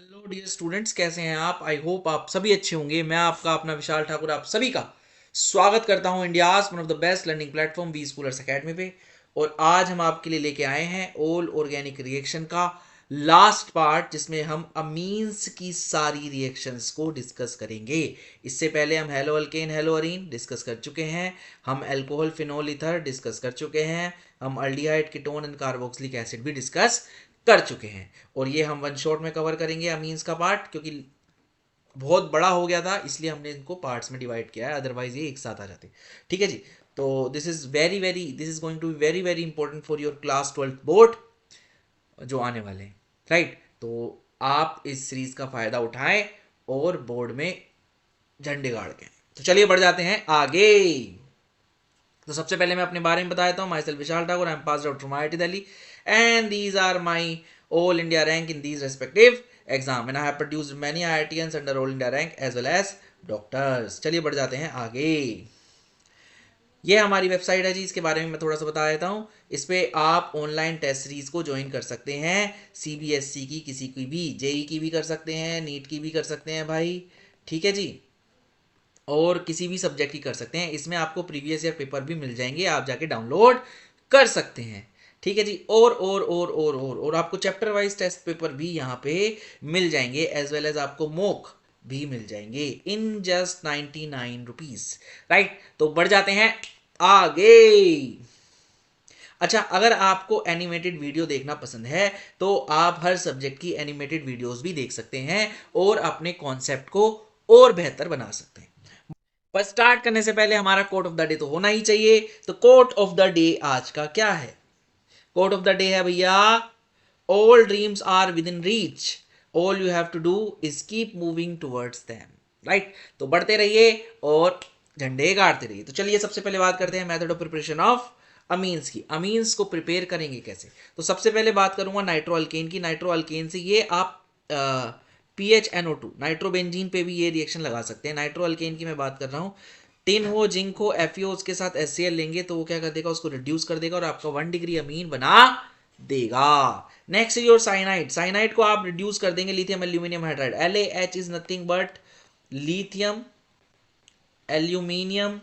Hello dear students, कैसे हैं आप? आई होप आप सभी अच्छे होंगे। मैं आपका अपना विशाल ठाकुर आप सभी का स्वागत करता हूं India's one of the best learning platform V Schoolers Academy पे। और आज हम आपके लिए लेके आए हैं ऑल ऑर्गेनिक रिएक्शन का लास्ट पार्ट, जिसमें हम अमीन्स की सारी रिएक्शंस को डिस्कस करेंगे। इससे पहले हम hello alkane hello Areen discuss कर चुके हैं, हम अल्कोहल फिनोल ईथर डिस्कस कर चुके हैं, हम aldehyde ketone and carboxylic acid भी डिस्कस कर चुके हैं। और ये हम वन शॉट में कवर करेंगे अमीन्स का पार्ट, क्योंकि बहुत बड़ा हो गया था इसलिए हमने इनको पार्ट्स में डिवाइड किया है, अदरवाइज ये एक साथ आ जाते। ठीक है जी। तो this is going to be very very important for your class 12th board जो आने वाले हैं, राइट। तो आप इस सीरीज का फायदा उठाएं और बोर्ड में झंडे गाड़ के। तो चलिए बढ़ जाते हैं आगे। तो सबसे पहले मैं अपने बारे में बता देता हूँ। Myself Vishal Thakur, I am passed out from IIT Delhi and these are my all India rank in these respective exam and I have produced many IITians under all India rank as well as doctors. चलिए बढ़ जाते हैं आगे। ये हमारी website है जी, इसके बारे में मैं थोड़ा सा बता देता हूँ। इस पे आप ऑनलाइन टेस्ट सीरीज को ज्वाइन कर सकते हैं। CBSE की किसी की भी, JEE की भी कर सकते हैं, नीट की भी कर सकते हैं भाई, ठीक है जी। और किसी भी सब्जेक्ट की कर सकते हैं। इसमें आपको प्रीवियस ईयर पेपर भी मिल जाएंगे, आप जाके डाउनलोड कर सकते हैं, ठीक है जी। और आपको चैप्टर वाइज टेस्ट पेपर भी यहाँ पे मिल जाएंगे, एज वेल एज आपको मॉक भी मिल जाएंगे इन जस्ट 99 रुपीज, राइट। तो बढ़ जाते हैं आगे। अच्छा, अगर आपको एनिमेटेड वीडियो देखना पसंद है तो आप हर सब्जेक्ट की एनिमेटेड वीडियोस भी देख सकते हैं और अपने कॉन्सेप्ट को और बेहतर बना सकते हैं। पर स्टार्ट करने से पहले हमारा कोट ऑफ द डे तो होना ही चाहिए। तो कोट ऑफ द डे आज का क्या है? कोट ऑफ द डे है भैया, all dreams are within reach, all you have to do is keep moving towards them, right. तो बढ़ते रहिए और झंडे गाड़ते रहिए। तो चलिए सबसे पहले बात करते हैं method of preparation of amines की। अमीन्स को प्रिपेयर करेंगे कैसे? तो सबसे पहले बात करूंगा नाइट्रो अल्केन की। नाइट्रो अल्केन से ये आप PHNO2 नाइट्रोबेंजीन पे भी ये रिएक्शन लगा सकते हैं। नाइट्रो अल्केन की मैं बात कर रहा हूँ। टिन हो, जिंक हो, FeO उसके साथ HCl लेंगे तो वो क्या कर देगा, उसको रिड्यूस कर देगा और आपका 1 डिग्री अमीन बना देगा। Next is your cyanide. Cyanide को आप रिड्यूस कर देंगे lithium aluminium hydride. LaH is nothing but lithium aluminium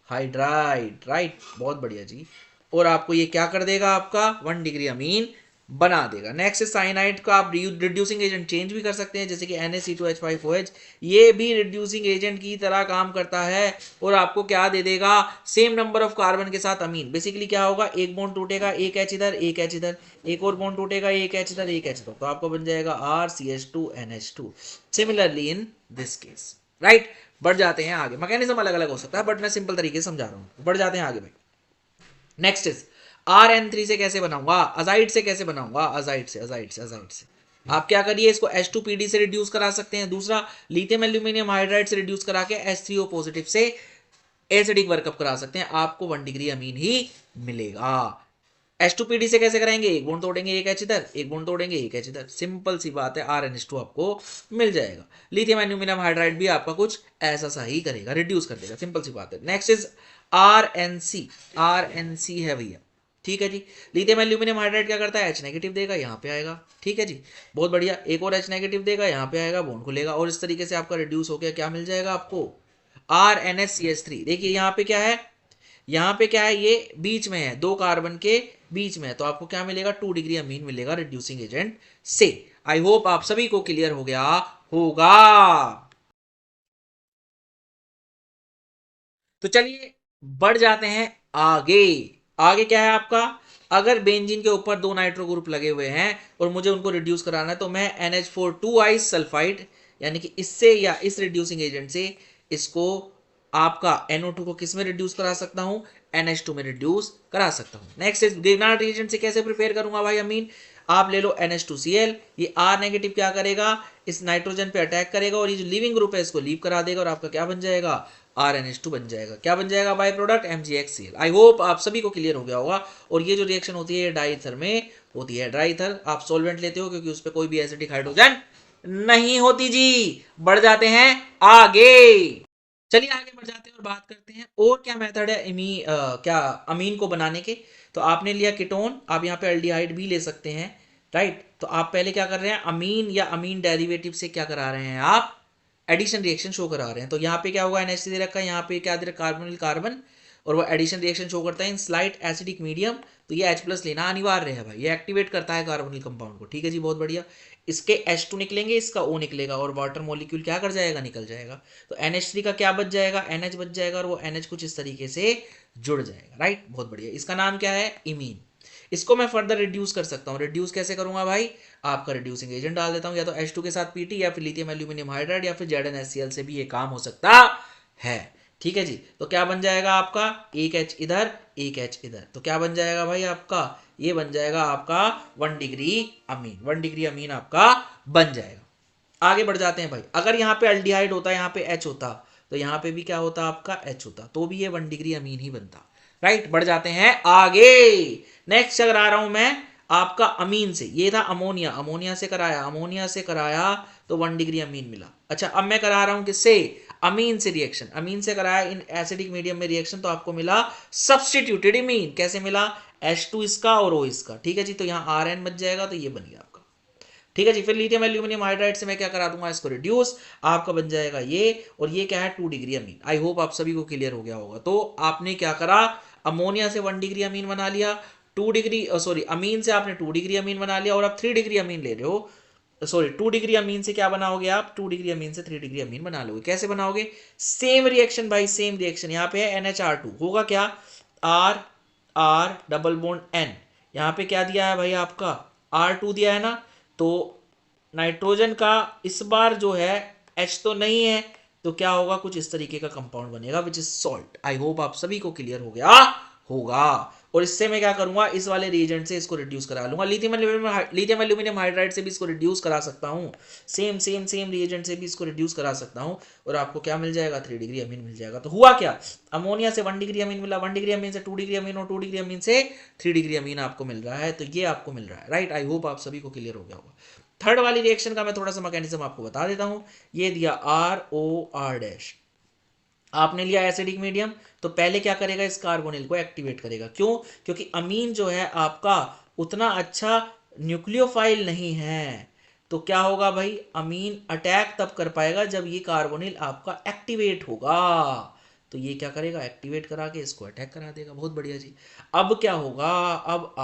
hydride, right. बहुत बढ़िया जी। और आपको ये क्या कर देगा, आपका 1 डिग्री अमीन बना देगा। नेक्स्ट साइनाइड का आप रिड्यूसिंग एजेंट चेंज भी कर सकते हैं, जैसे कि NaC2H5OH, ये भी रिड्यूसिंग एजेंट की तरह काम करता है और आपको क्या दे देगा, सेम नंबर ऑफ कार्बन के साथ अमीन। बेसिकली क्या होगा, एक बॉन्ड टूटेगा, एक H इधर, एक H इधर, एक और बॉन्ड टूटेगा, एक H इधर, एक H इधर, तो आपको बन जाएगा RCH2NH2। Similarly in this case, right. बढ़ जाते हैं आगे। मैकेनिज्म अलग अलग हो सकता है बट मैं सिंपल तरीके से समझा रहा हूँ। बढ़ जाते हैं आगे भाई। नेक्स्ट इज RN3 से कैसे बनाऊंगा, अजाइड से कैसे बनाऊंगा, अजाइड से आप क्या करिए, इसको H2PD से रिड्यूस करा सकते हैं। दूसरा, लिथियम एल्यूमिनियम हाइड्राइड से रिड्यूस करा के H3O पॉजिटिव से एसिडिक वर्कअप करा सकते हैं, आपको 1 डिग्री अमीन ही मिलेगा। H2PD से कैसे कराएंगे, एक बॉन्ड तोड़ेंगे, एक H इधर, एक बॉन्ड तोड़ेंगे, एक H इधर, सिंपल सी बात है, RNH2 आपको मिल जाएगा। लिथियम एल्यूमिनियम हाइड्राइड भी आपका कुछ ऐसा सा ही करेगा, रिड्यूस कर देगा, सिंपल सी बात है। नेक्स्ट इज RNC है भैया, ठीक है जी। लिथियम एल्यूमिनियम हाइड्राइड क्या करता है, H नेगेटिव देगा, यहाँ पे आएगा, ठीक है जी। बहुत बढ़िया, एक और H नेगेटिव देगा, यहाँ पे आएगा, बॉन्ड खुलेगा और इस तरीके से आपका रिड्यूस हो गया, क्या मिल जाएगा आपको, RNHCH3। देखिए यहाँ पे क्या है, यहाँ पे क्या है, ये बीच में है, 2 कार्बन के बीच में है, तो आपको क्या मिलेगा, 2 डिग्री अमीन मिलेगा रिड्यूसिंग एजेंट से। आई होप आप सभी को क्लियर हो गया होगा। तो चलिए बढ़ जाते हैं आगे। आगे क्या है आपका, अगर बेंजीन के ऊपर 2 नाइट्रो ग्रुप लगे हुए हैं और मुझे उनको रिड्यूस कराना है, तो मैं NH4 सल्फाइड यानी कि इससे या इस रिड्यूसिंग एजेंट से इसको आपका NO2 को किस में रिड्यूस करा सकता हूं, NH2 में रिड्यूस करा सकता हूं। नेक्स्ट इज ग्रिग्नार्ड रिएजेंट से कैसे प्रिपेयर करूंगा भाई अमीन, आप ले लो NH2Cl, ये R नेगेटिव क्या करेगा, इस नाइट्रोजन पे अटैक करेगा और ये जो लिविंग ग्रुप है इसको लीव करा देगा और आपका क्या बन जाएगा, RNH2 बन जाएगा। क्या बन जाएगा by product, MgHCl। I hope आप सभी को क्लियर हो गया होगा। और ये जो रिएक्शन होती है डाईथर में होती है। डाईथर आप सॉल्वेंट लेते हो क्योंकि उस पर कोई भी एसिडिक हाइड्रोजन नहीं होती जी। बढ़ जाते हैं आगे। चलिए आगे बढ़ जाते हैं और बात करते हैं और क्या मेथड है क्या अमीन को बनाने के। तो आपने लिया कीटोन, आप यहाँ पे अल्डिहाइड भी ले सकते हैं, राइट। तो आप पहले क्या कर रहे हैं, अमीन या अमीन डेरिवेटिव से क्या करा रहे हैं, आप एडिशन रिएक्शन शो करा रहे हैं। तो यहाँ पे क्या होगा, NH दे रखा है, यहाँ पे क्या दे रखा है, कार्बोनिल कार्बन, और वो एडिशन रिएक्शन शो करता है इन स्लाइट एसिडिक मीडियम। तो ये H प्लस लेना अनिवार्य है भाई, ये एक्टिवेट करता है कार्बोनिल कंपाउंड को। ठीक है जी, बहुत बढ़िया। इसके H2 निकलेंगे, इसका O निकलेगा, और वाटर मॉलिक्यूल क्या कर जाएगा, निकल जाएगा। तो NH3 का क्या बच जाएगा, NH बच जाएगा, और वो NH कुछ इस तरीके से जुड़ जाएगा। राइट, बहुत बढ़िया। इसका नाम क्या है, इमीन। इसको मैं फर्दर रिड्यूस कर सकता हूँ। रिड्यूस कैसे करूंगा भाई, आपका रिड्यूसिंग एजेंट डाल देता हूँ, या तो H2 के साथ Pt, या फिर लिथियम एल्यूमिनियम हाइड्राइड, या फिर ZnHCl से भी ये काम हो सकता है। ठीक है जी। तो क्या बन जाएगा आपका, एक H इधर, एक H इधर, तो क्या बन जाएगा भाई आपका, ये बन जाएगा आपका 1 डिग्री अमीन। 1 डिग्री अमीन आपका बन जाएगा। आगे बढ़ जाते हैं भाई। अगर यहाँ पे अल्डिहाइड होता, यहाँ पे H होता, तो यहाँ पे भी क्या होता आपका, H होता, तो भी ये 1 डिग्री अमीन ही बनता। राइट, बढ़ जाते हैं आगे। नेक्स्ट अगर आ रहा हूं मैं आपका अमीन से, ये था अमोनिया, अमोनिया से कराया, अमोनिया से कराया तो 1 डिग्री अमीन मिला। अच्छा, अब मैं करा रहा हूं किससे, अमीन से रिएक्शन, अमीन से कराया इन एसिडिक मीडियम में रिएक्शन, तो आपको मिला सब्स्टिट्यूटेड अमीन। कैसे मिला, H2 इसका और O इसका। ठीक है जी, तो यहाँ Rn बच जाएगा, तो ये बन गया आपका। ठीक है जी। फिर लिथियम एल्यूमिनियम हाइड्राइड से मैं क्या करा दूंगा, इसको रिड्यूस, आपका बन जाएगा ये, और ये क्या है, 2 डिग्री अमीन। आई होप आप सभी को क्लियर हो गया होगा। तो आपने क्या करा, अमोनिया से 1 डिग्री अमीन बना लिया, 2 डिग्री सॉरी अमीन से आपने 2 डिग्री अमीन बना लिया, और आप 3 डिग्री अमीन ले रहे हो। सॉरी 2 डिग्री अमीन से क्या बनाओगे आप, 2 डिग्री अमीन से 3 डिग्री अमीन बना लोगे। कैसे बनाओगे, सेम रिएक्शन भाई, सेम रिएक्शन। यहाँ पे है NHR2, होगा क्या, R R double bond N, यहाँ पे क्या दिया है भाई आपका, R2 दिया है ना। तो नाइट्रोजन का इस बार जो है H तो नहीं है, तो क्या होगा, कुछ इस तरीके का कंपाउंड बनेगा which is salt. I hope आप सभी को क्लियर हो गया होगा। और इससे मैं क्या करूंगा, इस वाले रिएजेंट से इसको रिड्यूस करा लूंगा, लिथियम एल्यूमिनियम हाइड्राइड से भी इसको रिड्यूस करा सकता हूँ, सेम सेम सेम रिएजेंट से भी इसको रिड्यूस करा सकता हूँ, और आपको क्या मिल जाएगा, 3 डिग्री अमीन मिल जाएगा। तो हुआ क्या, अमोनिया से 1 डिग्री अमीन मिला, 1 डिग्री अमीन से 2 डिग्री अमीन, और 2 डिग्री अमीन से 3 डिग्री अमीन आपको मिल रहा है। तो ये आपको मिल रहा है। राइट, आई होप आप सभी को क्लियर हो गया होगा। थर्ड वाली रिएक्शन का मैं थोड़ा सा मैकेनिज्म आपको बता देता हूं। ये दिया ROR डैश, आपने लिया एसिडिक मीडियम, तो पहले क्या करेगा, इस कार्बोनिल को एक्टिवेट करेगा। क्यों, क्योंकि अमीन जो है आपका उतना अच्छा न्यूक्लियोफाइल नहीं है। तो क्या होगा भाई, अमीन अटैक तब कर पाएगा जब ये कार्बोनिल आपका एक्टिवेट होगा। तो ये क्या करेगा, एक्टिवेट करा के इसको अटैक करा देगा। बहुत बढ़िया जी। अब क्या होगा, अब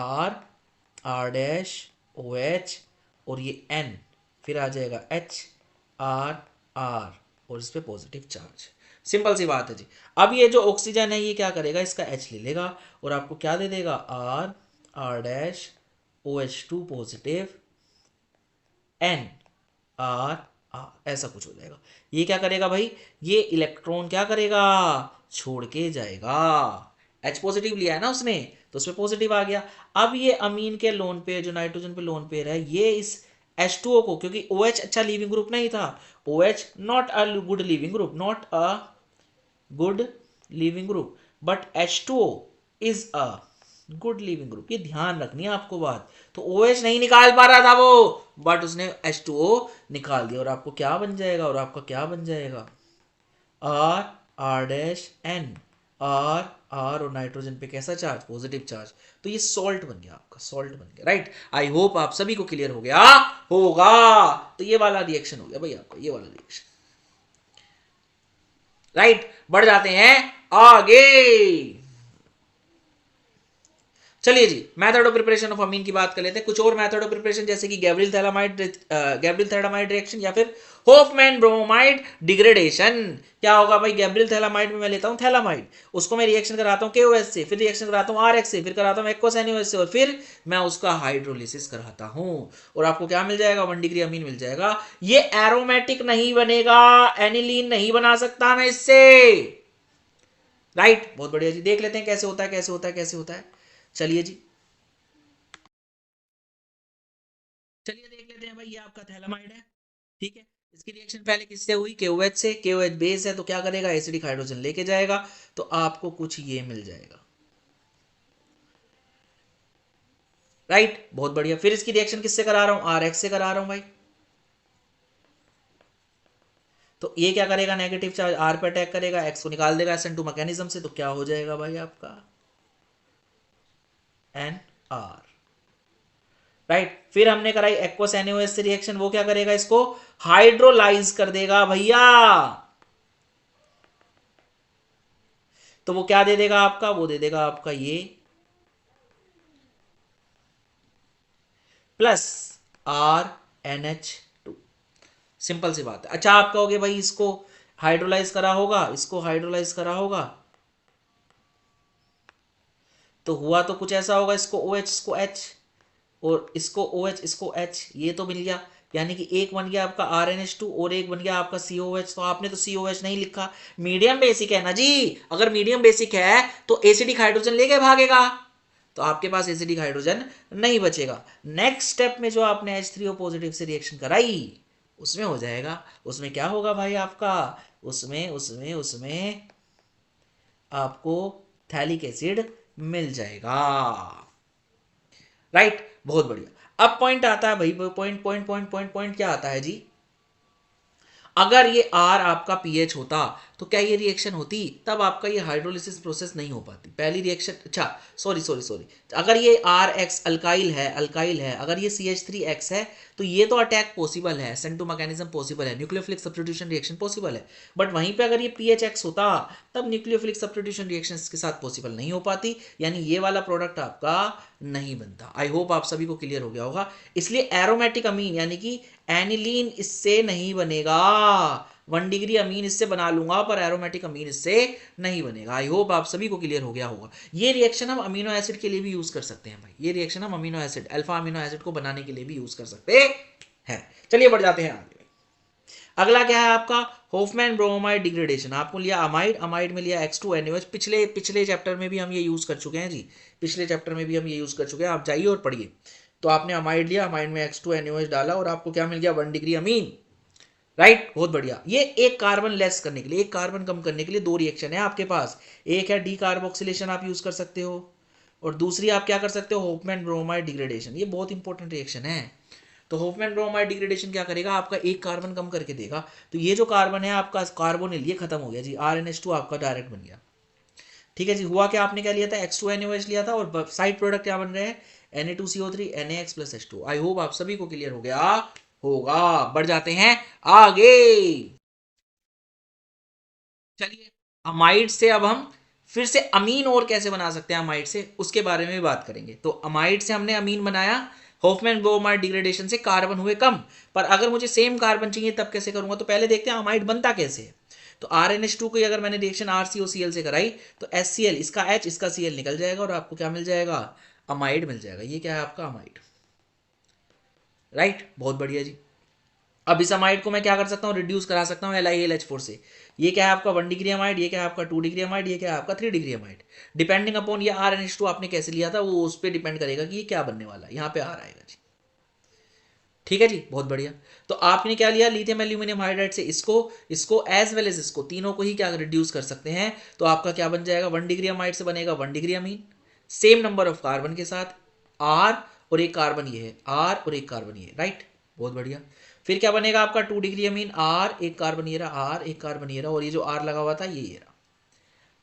R डैश OH, और ये N, फिर आ जाएगा HRR, और इस पे पॉजिटिव चार्ज। सिंपल सी बात है जी। अब ये जो ऑक्सीजन है, ये क्या करेगा, इसका H ले लेगा, और आपको क्या दे देगा, R dash OH2 positive NR, ऐसा कुछ हो जाएगा। ये क्या करेगा भाई, ये इलेक्ट्रॉन क्या करेगा, छोड़ के जाएगा। H पॉजिटिव लिया है ना उसने, तो उसमें पॉजिटिव आ गया। अब ये अमीन के लोन पेयर, जो नाइट्रोजन पे लोन पेयर है, ये इस H2O को, क्योंकि OH अच्छा लीविंग ग्रुप नहीं था, OH not a good leaving group, not a good leaving group, but H2O is a good leaving group. ये ध्यान रखनी है आपको बात। तो OH नहीं निकाल पा रहा था वो, बट उसने H2O निकाल दिया, और आपको क्या बन जाएगा, और आपका क्या बन जाएगा, R डैश N, R और नाइट्रोजन पे कैसा चार्ज, पॉजिटिव चार्ज। तो ये सॉल्ट बन गया आपका, सॉल्ट बन गया। राइट, आई होप आप सभी को क्लियर हो गया होगा। तो ये वाला रिएक्शन हो गया भाई आपका, ये वाला रिएक्शन। राइट, बढ़ जाते हैं आगे। चलिए जी, मेथड ऑफ प्रिपरेशन ऑफ अमीन की बात कर लेते हैं। कुछ और मेथड ऑफ प्रिपरेशन, जैसे कि गैब्रियल थैलामाइड रिएक्शन, या फिर होफमैन ब्रोमाइड डिग्रेडेशन। क्या होगा भाई, गैब्रियल थैलामाइड में मैं लेता हूं थैलामाइड, उसको मैं रिएक्शन कराता हूं KOH से, फिर रिएक्शन कराता हूं RX से, फिर कराता हूं एक्वस NaOH से, और फिर मैं उसका हाइड्रोलिसिस कराता हूं, और आपको क्या मिल जाएगा, 1 डिग्री अमीन मिल जाएगा। ये एरोमेटिक नहीं बनेगा, एनिलीन नहीं बना सकता मैं इससे। राइट, बहुत बढ़िया जी। देख लेते हैं कैसे होता है, कैसे होता है, कैसे होता है। चलिए जी, चलिए देख लेते हैं भाई। ये आपका थैलामाइड है, ठीक है। इसकी रिएक्शन पहले किससे हुई, KOH से। KOH बेस है, तो क्या करेगा, एसिडिक हाइड्रोजन लेके जाएगा, तो आपको कुछ ये मिल जाएगा। राइट, बहुत बढ़िया। फिर इसकी रिएक्शन किससे करा रहा हूं, RX से करा रहा हूं भाई। तो ये क्या करेगा, नेगेटिव चार्ज R पे अटैक करेगा, X को निकाल देगा SN2 मैकेनिज्म से, तो क्या हो जाएगा भाई आपका NR। राइट। फिर हमने कराई एक्वस NaOH से रिएक्शन, वो क्या करेगा, इसको हाइड्रोलाइज कर देगा भैया। तो वो क्या दे देगा आपका, वो दे देगा आपका ये प्लस RNH2। सिंपल सी बात है। अच्छा आप कहोगे भाई इसको हाइड्रोलाइज करा होगा, इसको हाइड्रोलाइज करा होगा तो हुआ तो कुछ ऐसा होगा, इसको OH इसको H और इसको OH इसको H, ये तो मिल गया। यानी कि एक बन गया आपका RNH2 और एक बन गया आपका COH। तो आपने तो COH नहीं लिखा, मीडियम बेसिक है ना जी। अगर मीडियम बेसिक है तो एसिडिक हाइड्रोजन लेके भागेगा, तो आपके पास एसिडिक हाइड्रोजन नहीं बचेगा। नेक्स्ट स्टेप में जो आपने H3O पॉजिटिव से रिएक्शन कराई उसमें हो जाएगा, उसमें क्या होगा भाई आपका, उसमें उसमें उसमें आपको थैलिक एसिड मिल जाएगा। राइट, बहुत बढ़िया। अब पॉइंट आता है भाई, point point point point point क्या आता है जी, अगर ये R आपका pH होता तो क्या ये रिएक्शन होती, तब आपका ये हाइड्रोलिसिस प्रोसेस नहीं हो पाती पहली रिएक्शन। अच्छा सॉरी सॉरी सॉरी, अगर ये RX अल्काइल है, अगर ये CH3X है तो ये तो अटैक पॉसिबल है, सेंटो मैकेनिज्म पॉसिबल है, न्यूक्लियोफिलिक सब्स्टिट्यूशन रिएक्शन पॉसिबल है। बट वहीं पे अगर ये PHX होता तब न्यूक्लियोफिलिक सब्स्टिट्यूशन रिएक्शन के साथ पॉसिबल नहीं हो पाती, यानी ये वाला प्रोडक्ट आपका नहीं बनता। आई होप आप सभी को क्लियर हो गया होगा। इसलिए एरोमेटिक अमीन यानी कि एनिलीन इससे नहीं बनेगा, 1 डिग्री अमीन इससे बना लूंगा पर एरोमेटिक अमीन इससे नहीं बनेगा। आई होप आप सभी को क्लियर हो गया होगा। ये रिएक्शन हम अमीनो एसिड के लिए भी यूज कर सकते हैं भाई, ये रिएक्शन हम amino acid alpha amino acid को बनाने के लिए भी यूज कर सकते हैं। चलिए बढ़ जाते हैं आगे। अगला क्या है आपका, होफमैन ब्रोमाइड डिग्रेडेशन। आपको लिया अमाइड, अमाइड में लिया X2NaOH। पिछले चैप्टर में भी हम ये यूज कर चुके हैं जी, पिछले चैप्टर में भी हम ये यूज कर चुके हैं, आप जाइए और पढ़िए। तो आपने अमाइड लिया, अमाइड में X2NaOH डाला और आपको क्या मिल गया, 1 डिग्री अमीन। राइट, बहुत बढ़िया। ये एक कार्बन लेस करने के लिए, एक कार्बन कम करने के लिए दो रिएक्शन है आपके पास। एक है डी कार्बोक्सिलेशन आप यूज कर सकते हो, और दूसरी आप क्या कर सकते हो, होफमैन ब्रोमाइड डिग्रेडेशन। ये बहुत इंपॉर्टेंट रिएक्शन है। तो होफमैन ब्रोमाइड डिग्रेडेशन क्या करेगा, आपका एक कार्बन कम करके देगा। तो ये जो कार्बन है आपका कार्बोनिल, ये खत्म हो गया जी, RNH2 आपका डायरेक्ट बन गया। ठीक है जी, हुआ क्या, आपने क्या लिया था, X2NaOH लिया था और साइड प्रोडक्ट क्या बन रहे हैं, Na2CO3 NaX + H2। I hope आप सभी को क्लियर हो गया होगा। बढ़ जाते हैं आगे। चलिए अमाइड से अब हम फिर से अमीन और कैसे बना सकते हैं अमाइड से, उसके बारे में भी बात करेंगे। तो अमाइड से हमने अमीन बनाया, होफमैन ब्रोमाइड डिग्रेडेशन से कार्बन हुए कम। पर अगर मुझे सेम कार्बन चाहिए तब कैसे करूंगा, तो पहले देखते हैं अमाइड बनता कैसे है। तो RNH2 की अगर मैंने रिएक्शन RCOCl से कराई तो HCl, इसका H इसका Cl निकल जाएगा और आपको क्या मिल जाएगा, अमाइड मिल जाएगा। ये क्या है आपका अमाइड। राइट, बहुत बढ़िया जी। अब इस अमाइड को मैं क्या कर सकता हूँ, रिड्यूस करा सकता हूँ LiAlH4 से। ये क्या है आपका 1 डिग्री अमाइड, ये क्या है आपका 2 डिग्री अमाइड, ये क्या है आपका 3 डिग्री अमाइड। डिपेंडिंग अपॉन ये RNH2 आपने कैसे लिया था वो उस पर डिपेंड करेगा कि ये क्या बनने वाला है। यहाँ पे R आएगा जी। ठीक है जी, बहुत बढ़िया। तो आपने क्या लिया, लिथियम एल्यूमिनियम हाइड्राइड से इसको एज वेल एज इसको, तीनों को ही क्या रिड्यूस कर सकते हैं। तो आपका क्या बन जाएगा, 1 डिग्री अमाइड से बनेगा 1 degree Amin, same number of carbon के साथ, R और एक कार्बन ये है, R और एक कार्बन ये, राइट, बहुत बढ़िया। फिर क्या बनेगा आपका 2 डिग्री अमीन, R एक कार्बन ये रहा, R एक कार्बन ये रहा, और ये जो R लगा हुआ था ये रहा,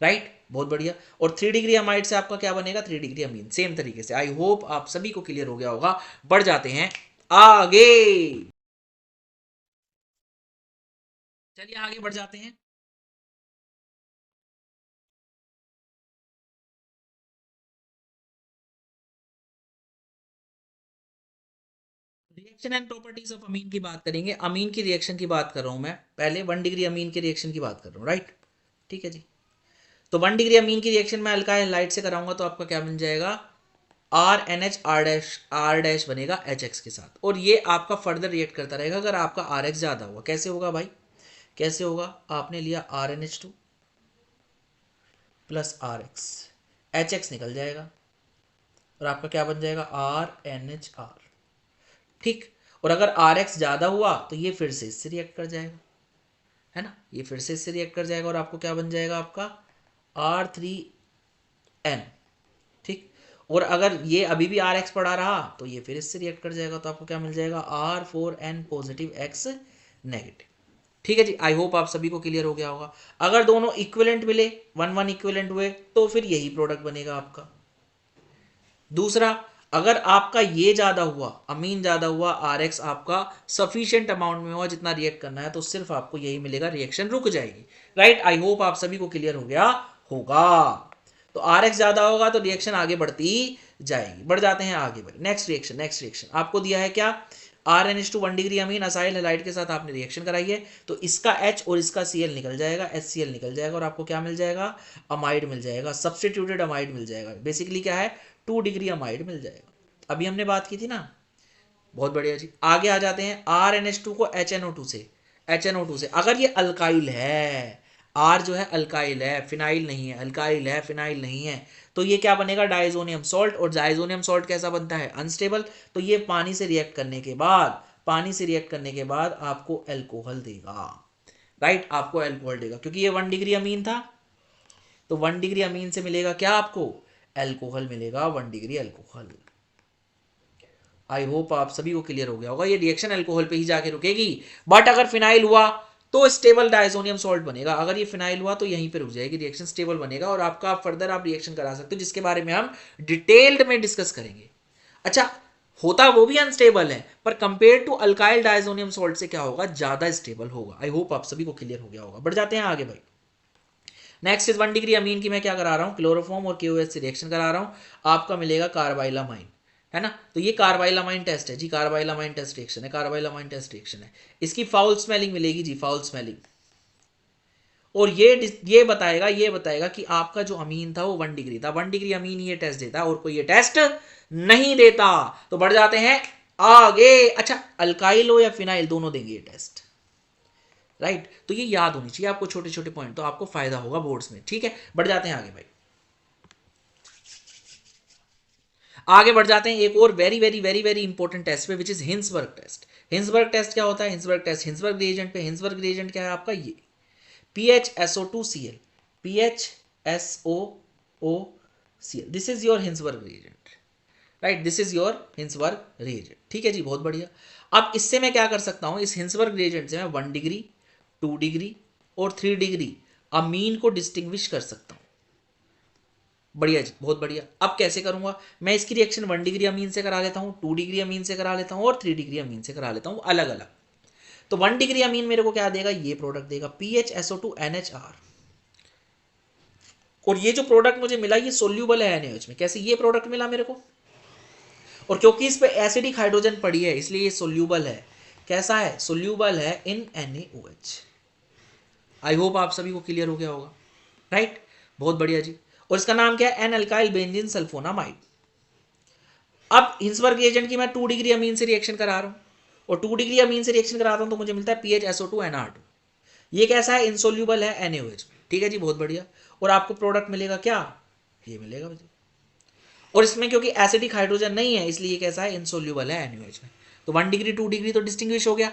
राइट, बहुत बढ़िया। और 3 डिग्री अमाइड से आपका क्या बनेगा, 3 डिग्री अमीन, सेम तरीके से। आई होप आप सभी को क्लियर हो गया होगा। बढ़ जाते हैं आगे। चलिए आगे बढ़ जाते हैं। रिएक्शन एंड प्रॉपर्टीज ऑफ अमीन की बात करेंगे। अमीन की रिएक्शन की बात कर रहा हूं मैं, पहले 1 डिग्री अमीन की रिएक्शन की बात कर रहा हूं, राइट, ठीक है जी। तो 1 डिग्री अमीन की रिएक्शन में अल्काइल लाइट से कराऊंगा तो आपका क्या बन जाएगा, RNH R डैश बनेगा HX के साथ, और ये आपका फर्दर रिएक्ट करता रहेगा अगर आपका RX ज्यादा होगा। कैसे होगा भाई, कैसे होगा, आपने लिया RNH2 प्लस RX, HX निकल जाएगा और आपका क्या बन जाएगा, RNHR। ठीक, और अगर RX ज्यादा हुआ तो ये फिर से इससे रिएक्ट कर जाएगा, है ना, ये फिर से इससे रिएक्ट कर जाएगा और आपको क्या बन जाएगा आपका R3N। ठीक, और अगर ये अभी भी RX पड़ा रहा तो ये फिर इससे रिएक्ट कर जाएगा, तो आपको क्या मिल जाएगा, R4N पॉजिटिव X नेगेटिव। ठीक है जी, आई होप आप सभी को क्लियर हो गया होगा। अगर दोनों इक्विवेलेंट मिले, 1 1 इक्विवेलेंट हुए, तो फिर यही प्रोडक्ट बनेगा आपका। दूसरा, अगर आपका ये ज्यादा हुआ, अमीन ज्यादा हुआ, आर एक्स आपका सफिशिएंट अमाउंट में हुआ जितना रिएक्ट करना है, तो सिर्फ आपको यही मिलेगा, रिएक्शन रुक जाएगी। राइट, आई होप आप सभी को क्लियर हो गया होगा। तो आर एक्स ज्यादा होगा तो रिएक्शन आगे बढ़ती जाएगी। बढ़ जाते हैं आगे भाई। नेक्स्ट रिएक्शन, नेक्स्ट रिएक्शन आपको दिया है क्या, R N H two 1 degree amine acyl halide के साथ आपने रिएक्शन कराई है, तो इसका H और इसका Cl निकल जाएगा, HCl निकल जाएगा और आपको क्या मिल जाएगा, अमाइड मिल जाएगा, सब्स्टिट्यूटेड अमाइड मिल जाएगा। बेसिकली क्या है, 2 डिग्री अमाइड मिल जाएगा। अभी हमने बात की थी ना, बहुत बढ़िया जी। आगे आ जाते हैं, आर एन एच टू को HNO2 से, HNO2 से अगर ये अल्काइल है, आर जो है अल्काइल है, फिनाइल नहीं है, अल्काइल है, फिनाइल नहीं है, तो ये क्या बनेगा, डाइजोनियम सॉल्ट। और डाइजोनियम सॉल्ट कैसा बनता है, अनस्टेबल। तो ये पानी से रिएक्ट करने के बाद, पानी से रिएक्ट करने के बाद आपको एल्कोहल देगा। राइट, आपको एल्कोहल देगा, क्योंकि ये 1 डिग्री अमीन था, तो 1 डिग्री अमीन से मिलेगा क्या आपको, एल्कोहल मिलेगा, 1 डिग्री एल्कोहल। आई होप आप सभी को क्लियर हो गया होगा। ये रिएक्शन अल्कोहल पे ही जाके रुकेगी, बट अगर फिनाइल हुआ तो स्टेबल डायजोनियम सॉल्ट बनेगा। अगर ये फिनाइल हुआ तो यहीं पे रुक जाएगी, रिएक्शन स्टेबल बनेगा और आपका फर्दर आप रिएक्शन करा सकते हो, जिसके बारे में हम डिटेल्ड में डिस्कस करेंगे। अच्छा, होता वो भी अनस्टेबल है, पर compare to alkyl diazonium salt से क्या होगा, ज्यादा स्टेबल होगा। आई होप आप सभी को क्लियर हो गया होगा। बढ़ जाते हैं आगे भाई। नेक्स्ट इज 1 डिग्री अमीन की मैं क्या करा रहा हूँ, क्लोरोफॉर्म और KOH से रिएक्शन करा रहा हूँ, आपका मिलेगा कार्बाइलामाइन, है ना। तो ये कार्बाइलामाइन टेस्ट है जी, कार्बाइलामाइन टेस्ट रिएक्शन है, कार्बाइलामाइन टेस्ट रिएक्शन है। इसकी फाउल स्मेलिंग मिलेगी जी, फाउल स्मेलिंग। और ये बताएगा कि आपका जो अमीन था वो 1 डिग्री था। 1 डिग्री अमीन ये टेस्ट देता है और कोई ये टेस्ट नहीं देता। तो बढ़ जाते हैं आगे। अच्छा, अल्काइल हो या फिनाइल, दोनों देंगे ये टेस्ट। राइट, तो ये याद होनी चाहिए आपको, छोटे छोटे पॉइंट, तो आपको फायदा होगा बोर्ड्स में। ठीक है, बढ़ जाते हैं आगे भाई। आगे बढ़ जाते हैं एक और very very very very important test पे, which is Hinsberg test. Hinsberg test क्या होता है, हिंसबर्ग टेस्ट, हिंसबर्ग रिएजेंट पे। हिंसबर्ग रिएजेंट क्या है आपका, ये PHSO2Cl, PHSOOCl, this is your Hinsberg reagent. Right, this is your Hinsberg reagent. ठीक है जी, बहुत बढ़िया। अब इससे मैं क्या कर सकता हूं, इस हिंसबर्ग रिएजेंट से मैं 1 डिग्री, 2 डिग्री और 3 डिग्री अमीन को डिस्टिंग्विश कर सकता हूं। बढ़िया जी, बहुत बढ़िया। अब कैसे करूंगा, मैं इसकी रिएक्शन 1 डिग्री अमीन से करा लेता हूँ, 2 डिग्री अमीन से करा लेता हूँ और 3 डिग्री अमीन से करा लेता हूँ, अलग अलग। तो 1 डिग्री अमीन मेरे को क्या देगा, ये प्रोडक्ट देगा, PHSO2NHR। और ये जो प्रोडक्ट मुझे मिला ये सोल्यूबल है NaOH में। कैसे ये प्रोडक्ट मिला मेरे को, और क्योंकि इस पे एसिडिक हाइड्रोजन पड़ी है इसलिए ये सोल्यूबल है। कैसा है, सोल्यूबल है इन NaOH। आई होप आप सभी को क्लियर हो गया होगा। राइट, बहुत बढ़िया जी। और इसका नाम क्या है, एन अल्काइल बेंजीन सल्फोनामाइड। अब हिंसबर्ग रिएजेंट की मैं 2 डिग्री अमीन से रिएक्शन करा रहा हूं, और 2 डिग्री अमीन से रिएक्शन कराता हूं तो मुझे मिलता है PHSO2NR2। ये कैसा है, इनसोल्यूबल है NaOH में। ठीक है जी, बहुत बढ़िया। और आपको प्रोडक्ट मिलेगा क्या, ये मिलेगा मुझे। और इसमें क्योंकि एसिडिक हाइड्रोजन नहीं है इसलिए कैसा है, इनसोल्यूबल है NaOH में। तो 1 डिग्री 2 डिग्री तो डिस्टिंग्विश हो गया।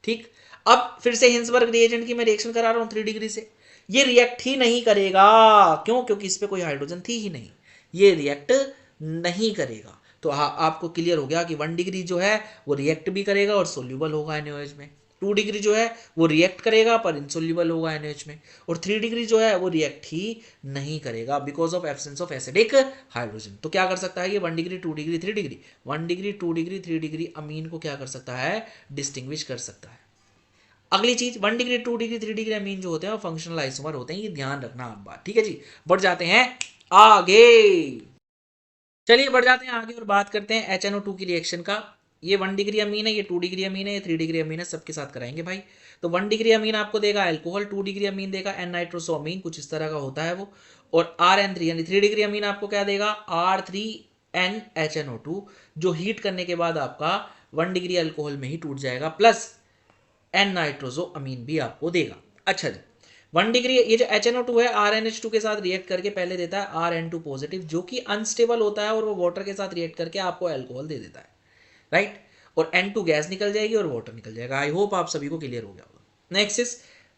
ठीक, अब फिर से हिंसबर्ग रिएजेंट की मैं रिएक्शन करा रहा हूं 3 डिग्री से। ये रिएक्ट ही नहीं करेगा, क्यों, क्योंकि इस पे कोई हाइड्रोजन थी ही नहीं, ये रिएक्ट नहीं करेगा। तो हाँ, आपको क्लियर हो गया कि 1 डिग्री जो है वो रिएक्ट भी करेगा और सोल्यूबल होगा NaOH में। 2 डिग्री जो है वो रिएक्ट करेगा पर इनसोल्यूबल होगा NaOH में। और 3 डिग्री जो है वो रिएक्ट ही नहीं करेगा because of absence of acidic hydrogen. तो क्या कर सकता है ये 1 degree 2 degree 3 degree, 1 degree 2 degree 3 degree amine को क्या कर सकता है, डिस्टिंग्विश कर सकता है। अगली चीज, 1 डिग्री 2 डिग्री 3 डिग्री अमीन जो होते हैं वो फंक्शनल आइसोमर होते हैं, ये ध्यान रखना आप बात। ठीक है जी, बढ़ जाते हैं आगे। चलिए बढ़ जाते हैं आगे और बात करते हैं HNO2 की रिएक्शन का। ये 1 डिग्री अमीन है, ये 2 डिग्री अमीन है, ये 3 डिग्री अमीन है, सबके साथ कराएंगे भाई। तो 1 डिग्री अमीन आपको देगा अल्कोहल, 2 डिग्री अमीन देगा N नाइट्रोसोअमीन, कुछ इस तरह का होता है वो। और RN3 यानी 3 डिग्री अमीन आपको क्या देगा, R3NHNO2, जो हीट करने के बाद आपका 1 डिग्री अल्कोहल में ही टूट जाएगा, प्लस N नाइट्रोसोअमीन भी आपको देगा। अच्छा जी, 1 डिग्री ये जो HNO2 है RNH2 के साथ रिएक्ट करके पहले देता है RN2 पॉजिटिव, जो कि अनस्टेबल होता है और वो वाटर के साथ रिएक्ट करके आपको अल्कोहल दे देता है। राइट, और N2 गैस निकल जाएगी और वाटर निकल जाएगा। आई होप आप सभी को क्लियर हो गया होगा। नेक्स्ट इज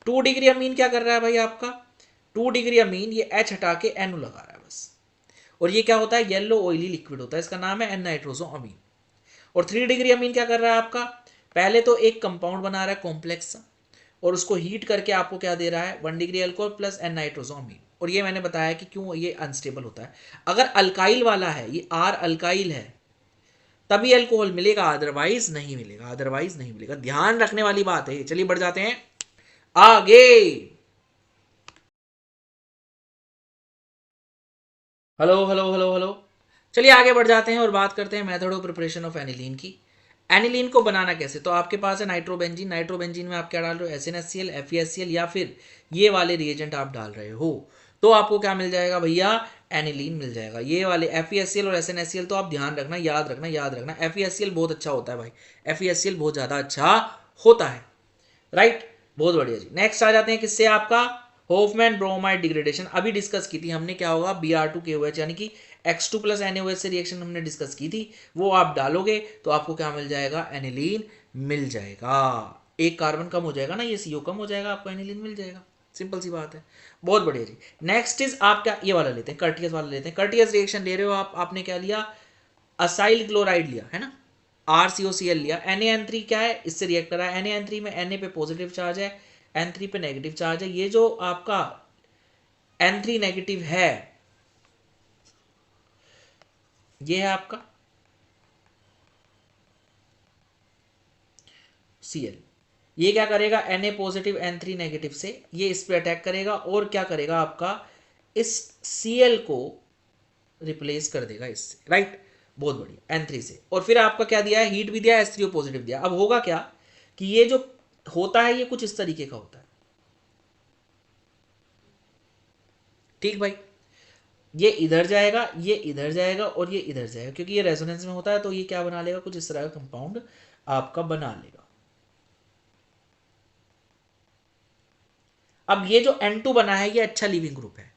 2 डिग्री अमीन क्या कर रहा है भाई आपका, 2 डिग्री अमीन ये H हटा के NO लगा रहा है बस। और ये क्या होता है, येलो ऑयली लिक्विड होता है, इसका नाम है N नाइट्रोसोअमीन। और 3 डिग्री अमीन क्या कर रहा है आपका, पहले तो एक कंपाउंड बना रहा है कॉम्प्लेक्स सा, और उसको हीट करके आपको क्या दे रहा है, 1 डिग्री अल्कोहल प्लस N नाइट्रोसोअमीन। और ये मैंने बताया कि क्यों ये अनस्टेबल होता है। अगर अल्काइल वाला है, ये R अल्काइल है, तभी अल्कोहल मिलेगा, अदरवाइज नहीं मिलेगा, अदरवाइज नहीं मिलेगा। ध्यान रखने वाली बात है। चलिए बढ़ जाते हैं आगे। Hello hello hello hello. चलिए आगे बढ़ जाते हैं और बात करते हैं method of preparation of aniline की। एनिलीन को बनाना कैसे? तो आपके पास है नाइट्रोबेंजीन। नाइट्रोबेंजीन में आप क्या डाल रहे हो? SnHCl, FeHCl या फिर ये वाले रिएजेंट आप डाल रहे हो, तो आपको क्या मिल जाएगा भैया? एनिलीन मिल जाएगा। ये वाले FeHCl और SnHCl तो आप ध्यान रखना, याद रखना, याद रखना। FeHCl बहुत अच्छा होता है भाई, FeHCl बहुत ज़्यादा अच्छा होता है, राइट। बहुत बढ़िया जी। नेक्स्ट आ जाते हैं किससे? आपका होफमैन ब्रोमाइड डिग्रेडेशन अभी डिस्कस की थी हमने। क्या होगा? Br2KOH यानी कि X2 प्लस NaOH से रिएक्शन हमने डिस्कस की थी, वो आप डालोगे तो आपको क्या मिल जाएगा? एनिलीन मिल जाएगा। एक कार्बन कम हो जाएगा ना, ये CO कम हो जाएगा, आपको एनिलीन मिल जाएगा। सिंपल सी बात है। बहुत बढ़िया जी। नेक्स्ट इज आप क्या ये वाला लेते हैं, कर्टियस वाला लेते हैं। कर्टियस रिएक्शन ले रहे हो आप, आपने क्या लिया? असाइल क्लोराइड लिया है ना, RCOCl लिया। NaN3 क्या है? इससे रिएक्ट करा है। NaN3 में Na पे पॉजिटिव चार्ज है, N3 पे नेगेटिव चार्ज है। ये जो आपका N3 नेगेटिव है, ये है आपका Cl। ये क्या करेगा? Na पॉजिटिव N3 नेगेटिव से ये इस पे अटैक करेगा और क्या करेगा? आपका इस Cl को रिप्लेस कर देगा इससे, राइट। बहुत बढ़िया, N3 से। और फिर आपका क्या दिया है? हीट भी दिया है, H3O पॉजिटिव दिया। अब होगा क्या कि ये जो होता है ये कुछ इस तरीके का होता है, ठीक भाई। ये इधर जाएगा, ये इधर जाएगा और ये इधर जाएगा, क्योंकि ये रेजोनेंस में होता है। तो ये क्या बना लेगा? कुछ इस तरह का कंपाउंड आपका बना लेगा। अब ये जो N2 बना है ये अच्छा लीविंग ग्रुप है,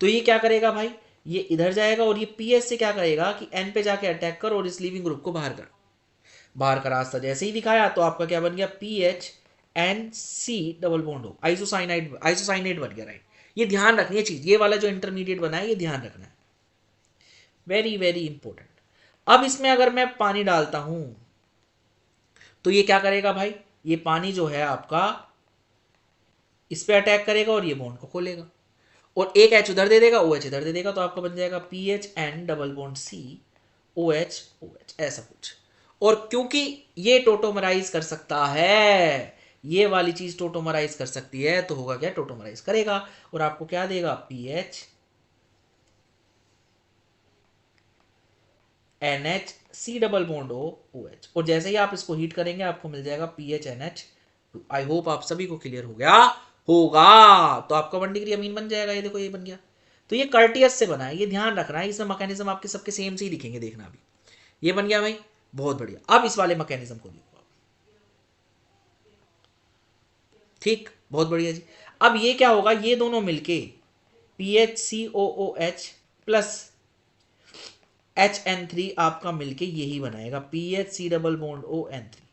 तो ये क्या करेगा भाई? ये इधर जाएगा और ये PS से क्या करेगा कि N पे जाके अटैक कर और इस लीविंग ग्रुप को बाहर कर। बाहर का रास्ता जैसे ही दिखाया तो आपका क्या बन गया? PHNC डबल बॉन्ड हो, आइसोसाइनाइड, आइसोसाइनेट बन गया, राइट। ये ध्यान रखनी है चीज, ये वाला जो इंटरमीडिएट बना है ये ध्यान रखना है, वेरी वेरी इंपॉर्टेंट। अब इसमें अगर मैं पानी डालता हूं तो ये क्या करेगा भाई? ये पानी जो है आपका इस पे अटैक करेगा और ये बॉन्ड को खोलेगा और एक H उधर दे देगा, OH इधर दे देगा, तो आपका बन जाएगा PHN double bond C OH OH ऐसा कुछ। और क्योंकि ये टोटोमराइज कर सकता है, ये वाली चीज टोटोमराइज कर सकती है, तो होगा क्या? टोटोमराइज करेगा और आपको क्या देगा? PH NH C double bond OH। और जैसे ही आप इसको हीट करेंगे आपको मिल जाएगा PHNH2। आई होप आप सभी को क्लियर हो गया होगा। तो आपका 1 डिग्री अमीन बन जाएगा। ये देखो ये बन गया। तो ये कर्टियस से बना है, ये ध्यान रखना है। इसमें मैकेनिज्म आपके सबके सेम से ही दिखेंगे, देखना अभी। ये बन गया भाई, बहुत बढ़िया। अब इस वाले मैकेनिज्म को देखो आप, ठीक, बहुत बढ़िया जी। अब ये क्या होगा? ये दोनों मिलके PHCOOH प्लस HN3 आपका मिलके यही बनाएगा PHC डबल बॉन्ड ON3।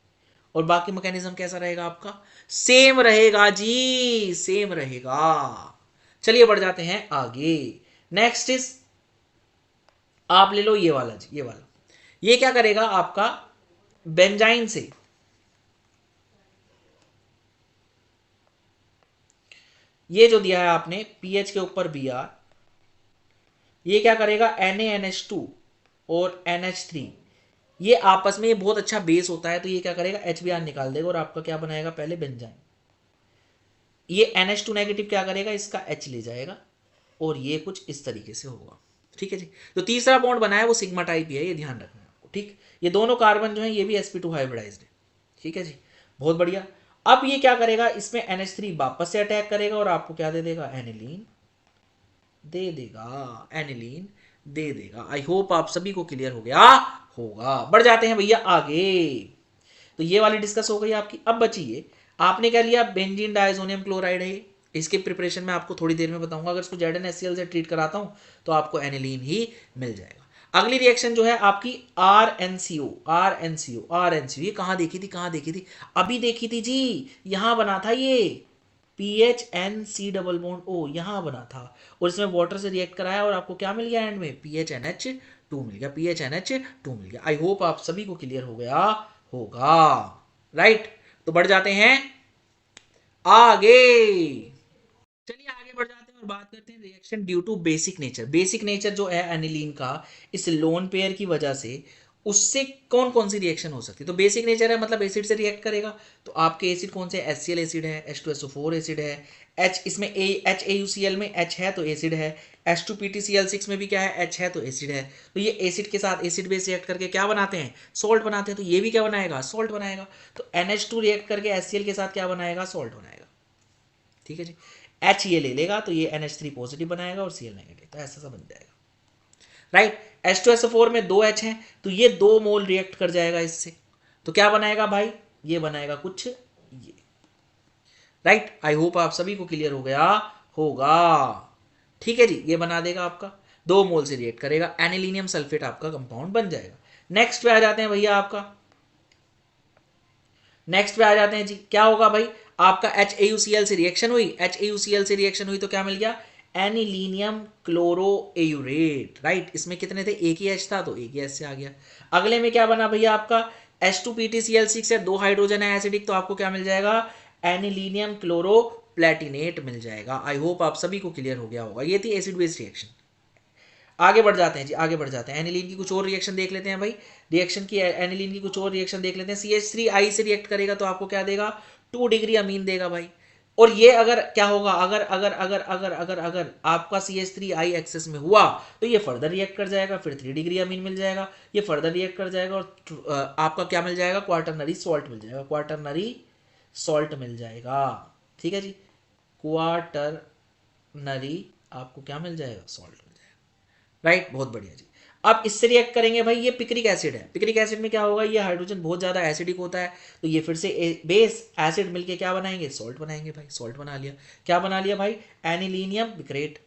और बाकी मैकेनिज्म कैसा रहेगा आपका? सेम रहेगा जी, सेम रहेगा। चलिए बढ़ जाते हैं आगे। नेक्स्ट इज आप ले लो ये वाला जी, ये वाला। ये क्या करेगा आपका? बेंजाइन से ये जो दिया है आपने पीएच के ऊपर Br, ये क्या करेगा? NaNH2 और NH3 ये आपस में, ये बहुत अच्छा बेस होता है, तो ये क्या करेगा? HBr निकाल देगा और आपका क्या बनाएगा? पहले बेंजाइन। ये NH2 नेगेटिव क्या करेगा? इसका H ले जाएगा और ये कुछ इस तरीके से होगा, ठीक है जी। तो तीसरा बॉन्ड बना है वो सिग्मा टाइप ही है, ये ध्यान रखना है आपको, ठीक। ये दोनों कार्बन जो है ये भी sp2 हाइब्रिडाइज्ड है, ठीक है जी, बहुत बढ़िया। अब ये क्या करेगा? इसमें NH3 वापस से अटैक करेगा और आपको क्या दे देगा? एनिलीन दे देगा, एनिलीन दे देगा। आई होप आप सभी को क्लियर हो गया होगा। बढ़ जाते हैं भैया आगे। तो ये वाली डिस्कस हो गई आपकी। अब बची ये, आपने क्या लिया? बेंजीन डाइजोनियम क्लोराइड है। इसके प्रिपरेशन में आपको थोड़ी देर में बताऊंगा। अगर इसको ZnHCl से ट्रीट कराता हूं तो आपको एनिलीन ही मिल जाएगा। अगली रिएक्शन जो है आपकी RnCO। RnCO RnCO ये कहां देखी थी? कहां देखी थी? अभी देखी थी जी, यहां बना था ये PHNC डबल बॉन्ड O, यहां बना था और इसमें वाटर से रिएक्ट कराया और आपको क्या मिल गया? एंड में PHNH2 मिल गया, PHNH2 मिल गया। आई होप आप सभी को क्लियर हो गया होगा, राइट। तो बढ़ जाते हैं आगे। चलिए आगे बढ़ जाते हैं और बात करते हैं reaction due to basic nature. Basic nature जो है एनिलीन का, इस लोन पेयर की वजह से उससे कौन कौन सी रिएक्शन हो सकती है? तो बेसिक नेचर है, मतलब एसिड से रिएक्ट करेगा। तो आपके एसिड कौन से? HCl एसिड है, H2SO4 एसिड है, H इसमें HAUCl में H है तो एसिड है, H2PtCl6 में भी क्या है? H है तो एसिड है। तो ये एसिड के साथ एसिड बेस रिएक्ट करके क्या बनाते हैं? सॉल्ट बनाते हैं। तो ये भी क्या बनाएगा? सॉल्ट बनाएगा। तो NH2 रिएक्ट करके HCl के साथ क्या बनाएगा? सॉल्ट बनाएगा। ठीक है जी। H ये ले लेगा तो ये NH3 पॉजिटिव बनाएगा और Cl नेगेटिव, तो ऐसा सा बन जाएगा। राइट। H2SO4 में 2 H हैं तो ये 2 मोल रिएक्ट कर जाएगा इससे, तो क्या बनाएगा भाई? ये बनाएगा कुछ ये। राइट। आई होप आप सभी को क्लियर हो गया होगा। ठीक है जी, ये बना देगा आपका, 2 मोल से रिएक्ट करेगा, एनिलीनियम सल्फेट आपका कंपाउंड बन जाएगा। नेक्स्ट पे आ जाते हैं भैया आपका, नेक्स्ट पे आ जाते हैं जी। क्या होगा भाई? आपका HAUCl से रिएक्शन हुई, HAUCl से रिएक्शन हुई तो क्या मिल गया? एनिलीनियम क्लोरोएयूरेट। राइट। इसमें कितने थे? एक ही H था तो एक ही H से आ गया। अगले में क्या बना भैया आपका? H2PtCl6 है, 2 हाइड्रोजन है एसिडिक, तो आपको क्या मिल जाएगा? एनिलीनियम क्लोरो प्लेटिनेट मिल जाएगा। आई होप आप सभी को क्लियर हो गया होगा। ये थी एसिड बेस्ड रिएक्शन। आगे बढ़ जाते हैं जी, आगे बढ़ जाते हैं। एनिलीन की कुछ और रिएक्शन देख लेते हैं भाई। रिएक्शन की एनिलीन की कुछ और रिएक्शन देख लेते हैं। CH3I से रिएक्ट करेगा तो आपको क्या देगा? 2 डिग्री अमीन देगा भाई। और ये अगर क्या होगा? अगर अगर अगर अगर अगर अगर आपका CH3I एक्सेस में हुआ तो ये फर्दर रिएक्ट कर जाएगा, फिर 3 डिग्री अमीन मिल जाएगा, ये फर्दर रिएक्ट कर जाएगा और आपका क्या मिल जाएगा? क्वाटरनरी सॉल्ट मिल जाएगा, क्वाटरनरी सॉल्ट मिल जाएगा। ठीक है जी, क्वाटरनरी आपको क्या मिल जाएगा? सॉल्ट। राइट। बहुत बढ़िया जी। अब इससे रिएक्ट करेंगे भाई, ये पिक्रिक एसिड है। पिक्रिक एसिड में क्या होगा? ये हाइड्रोजन बहुत ज्यादा एसिडिक होता है, तो ये फिर से बेस एसिड मिलके क्या बनाएंगे? सॉल्ट बनाएंगे भाई। सॉल्ट बना लिया। क्या बना लिया भाई? एनिलीनियम बिक्रेट।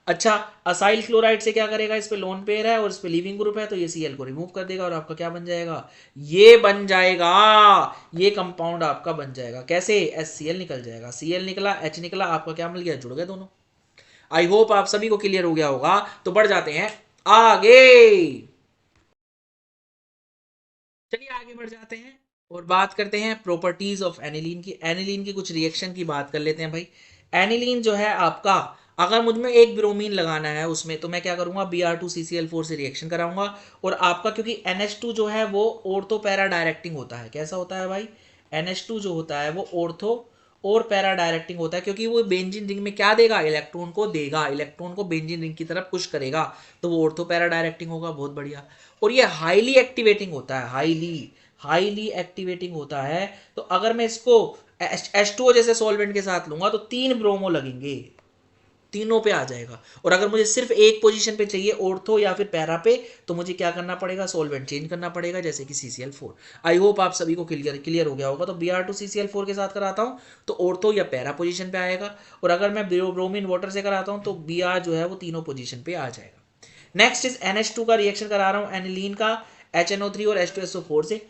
अच्छा, असाइल क्लोराइड से क्या करेगा? इस पे लोन पेयर है और इस पे लीविंग ग्रुप है, तो ये Cl को रिमूव कर देगा और आपका क्या बन जाएगा? ये बन जाएगा, ये कंपाउंड आपका बन जाएगा। कैसे? HCl निकल जाएगा, Cl निकला, H निकला, आपका क्या मिल गया? जुड़ गए दोनों। आई होप आप सभी को क्लियर हो गया होगा। तो बढ़ जाते हैं आगे। चलिए आगे बढ़ जाते हैं और बात करते हैं प्रॉपर्टीज ऑफ एनिलीन की। एनिलीन की कुछ रिएक्शन की बात कर लेते हैं भाई। एनिलीन जो है आपका, अगर मुझ में एक ब्रोमीन लगाना है उसमें, तो मैं क्या करूंगा? Br2CCl4 से रिएक्शन कराऊंगा। और आपका क्योंकि NH2 जो है वो ऑर्थो पैरा डायरेक्टिंग होता है। कैसा होता है भाई? NH2 जो होता है वो ऑर्थो और पैरा डायरेक्टिंग होता है, क्योंकि वो बेंजीन रिंग में क्या देगा? इलेक्ट्रॉन को देगा, इलेक्ट्रॉन को बेंजीन रिंग की तरफ पुश करेगा, तो वो ऑर्थो पैरा डायरेक्टिंग होगा। बहुत बढ़िया। और ये हाईली एक्टिवेटिंग होता है, हाईली एक्टिवेटिंग होता है। तो अगर मैं इसको H2O जैसे सॉल्वेंट के साथ लूंगा तो 3 ब्रोमो लगेंगे, तीनों पे आ जाएगा। और अगर मुझे सिर्फ एक पोजीशन पे चाहिए, ऑर्थो या फिर पैरा पे, तो मुझे क्या करना पड़ेगा? सॉल्वेंट चेंज करना पड़ेगा, जैसे कि CCl4। आई होप आप सभी को क्लियर हो गया होगा। तो Br2CCl4 के साथ कराता हूं तो ऑर्थो या पैरा पोजीशन पे आएगा, और अगर मैं ब्रोमीन वाटर से कराता हूं तो Br जो है वो तीनों पोजीशन पे आ जाएगा। नेक्स्ट इज NH2 का रिएक्शन करा रहा हूं एनिलीन का HNO3 और H2SO4 से।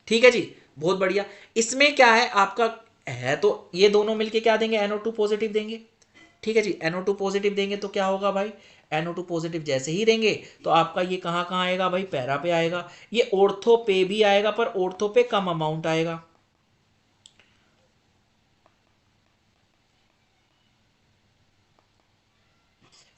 ठीक है जी, बहुत बढ़िया। इसमें क्या है आपका? है तो ये दोनों मिलके क्या देंगे? NO2 पॉजिटिव देंगे। ठीक है जी, NO2 पॉजिटिव देंगे तो क्या होगा भाई? NO2 पॉजिटिव जैसे ही देंगे तो आपका ये कहाँ कहाँ आएगा भाई? पैरा पे आएगा। ये ऑर्थो पे भी आएगा, पर ऑर्थो पे कम अमाउंट आएगा।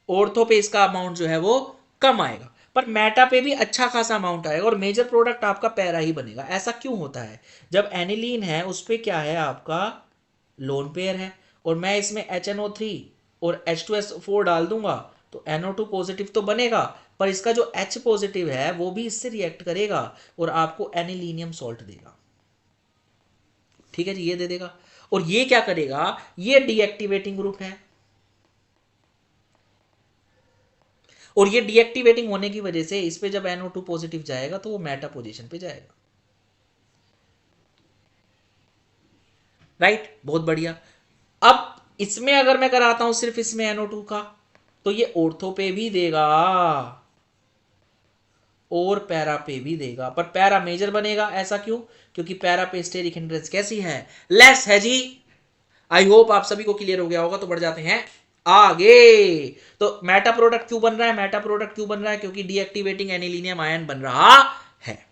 ऑर्थो पे इसका अमाउंट जो है वो कम आएगा, पर मेटा पे भी अच्छा खासा अमाउंट आएगा, और मेजर प्रोडक्ट आपका पैरा ही बनेगा। ऐसा क्यों होता है? जब एनिलीन है उस पे क्या है आपका? लोन पेयर है, और मैं इसमें HNO3 और H2SO4 डाल दूंगा तो NO2 पॉजिटिव तो बनेगा, पर इसका जो H पॉजिटिव है वो भी इससे रिएक्ट करेगा और आपको एनिलीनियम सॉल्ट देगा। ठीक है जी, ये दे देगा। और ये क्या करेगा? ये डीएक्टिवेटिंग ग्रुप है, और ये डीएक्टिवेटिंग होने की वजह से इस पे जब NO2 पॉजिटिव जाएगा तो वो मेटा पोजीशन पे जाएगा। राइट। बहुत बढ़िया। अब इसमें अगर मैं कराता हूं सिर्फ इसमें NO2 का, तो ये ऑर्थो पे भी देगा और पैरा पे भी देगा, पर पैरा मेजर बनेगा। ऐसा क्यों? क्योंकि पैरा पे स्टेरिक हिंड्रेंस कैसी है? लेस है जी। आई होप आप सभी को क्लियर हो गया होगा। तो बढ़ जाते हैं आगे। तो मेटा प्रोडक्ट क्यों बन रहा है? मेटा प्रोडक्ट क्यों बन रहा है? क्योंकि डीएक्टिवेटिंग एनिलीनियम आयन बन रहा है।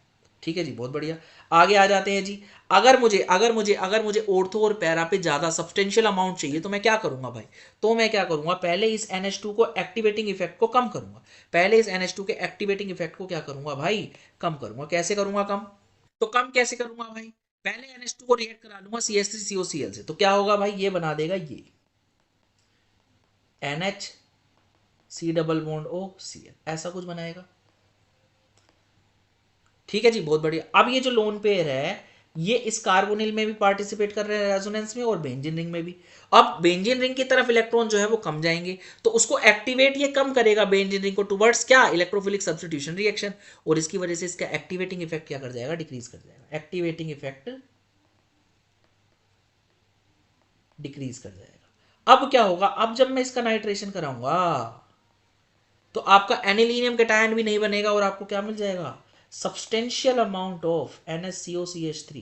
ठीक है जी, बहुत बढ़िया। आगे आ जाते हैं जी। अगर मुझे ऑर्थो और पैरा पे ज्यादा सब्सटेंशियल अमाउंट चाहिए तो मैं क्या करूंगा भाई, तो मैं क्या करूंगा, पहले इस NH2 को एक्टिवेटिंग इफेक्ट को कम करूंगा, पहले इस NH2 के एक्टिवेटिंग इफेक्ट को क्या करूंगा भाई, कम करूंगा। कैसे करूंगा कम, तो कम कैसे करूंगा भाई, पहले NH2 को रिएक्ट करा लूंगा CH3COCl से, तो क्या होगा भाई, ये बना देगा ये NH C double bond O Cl, ऐसा कुछ बनाएगा। ठीक है जी, बहुत बढ़िया। अब ये जो लोन पेयर है ये इस कार्बोनिल में भी पार्टिसिपेट कर रहे हैं रेजोनेंस में और बेंजीन रिंग में भी। अब बेंजीन रिंग की तरफ इलेक्ट्रॉन जो है वो कम जाएंगे, तो उसको एक्टिवेट ये कम करेगा बेंजीन रिंग को टुवर्ड्स क्या, इलेक्ट्रोफिलिक सब्स्टिट्यूशन रिएक्शन, और इसकी वजह से इसका एक्टिवेटिंग इफेक्ट क्या कर जाएगा, डिक्रीज कर जाएगा, एक्टिवेटिंग इफेक्ट डिक्रीज कर जाएगा। अब क्या होगा, अब जब मैं इसका नाइट्रेशन कराऊंगा तो आपका एनिलीनियम कैटायन भी नहीं बनेगा और आपको क्या मिल जाएगा, substantial amount of NaCO3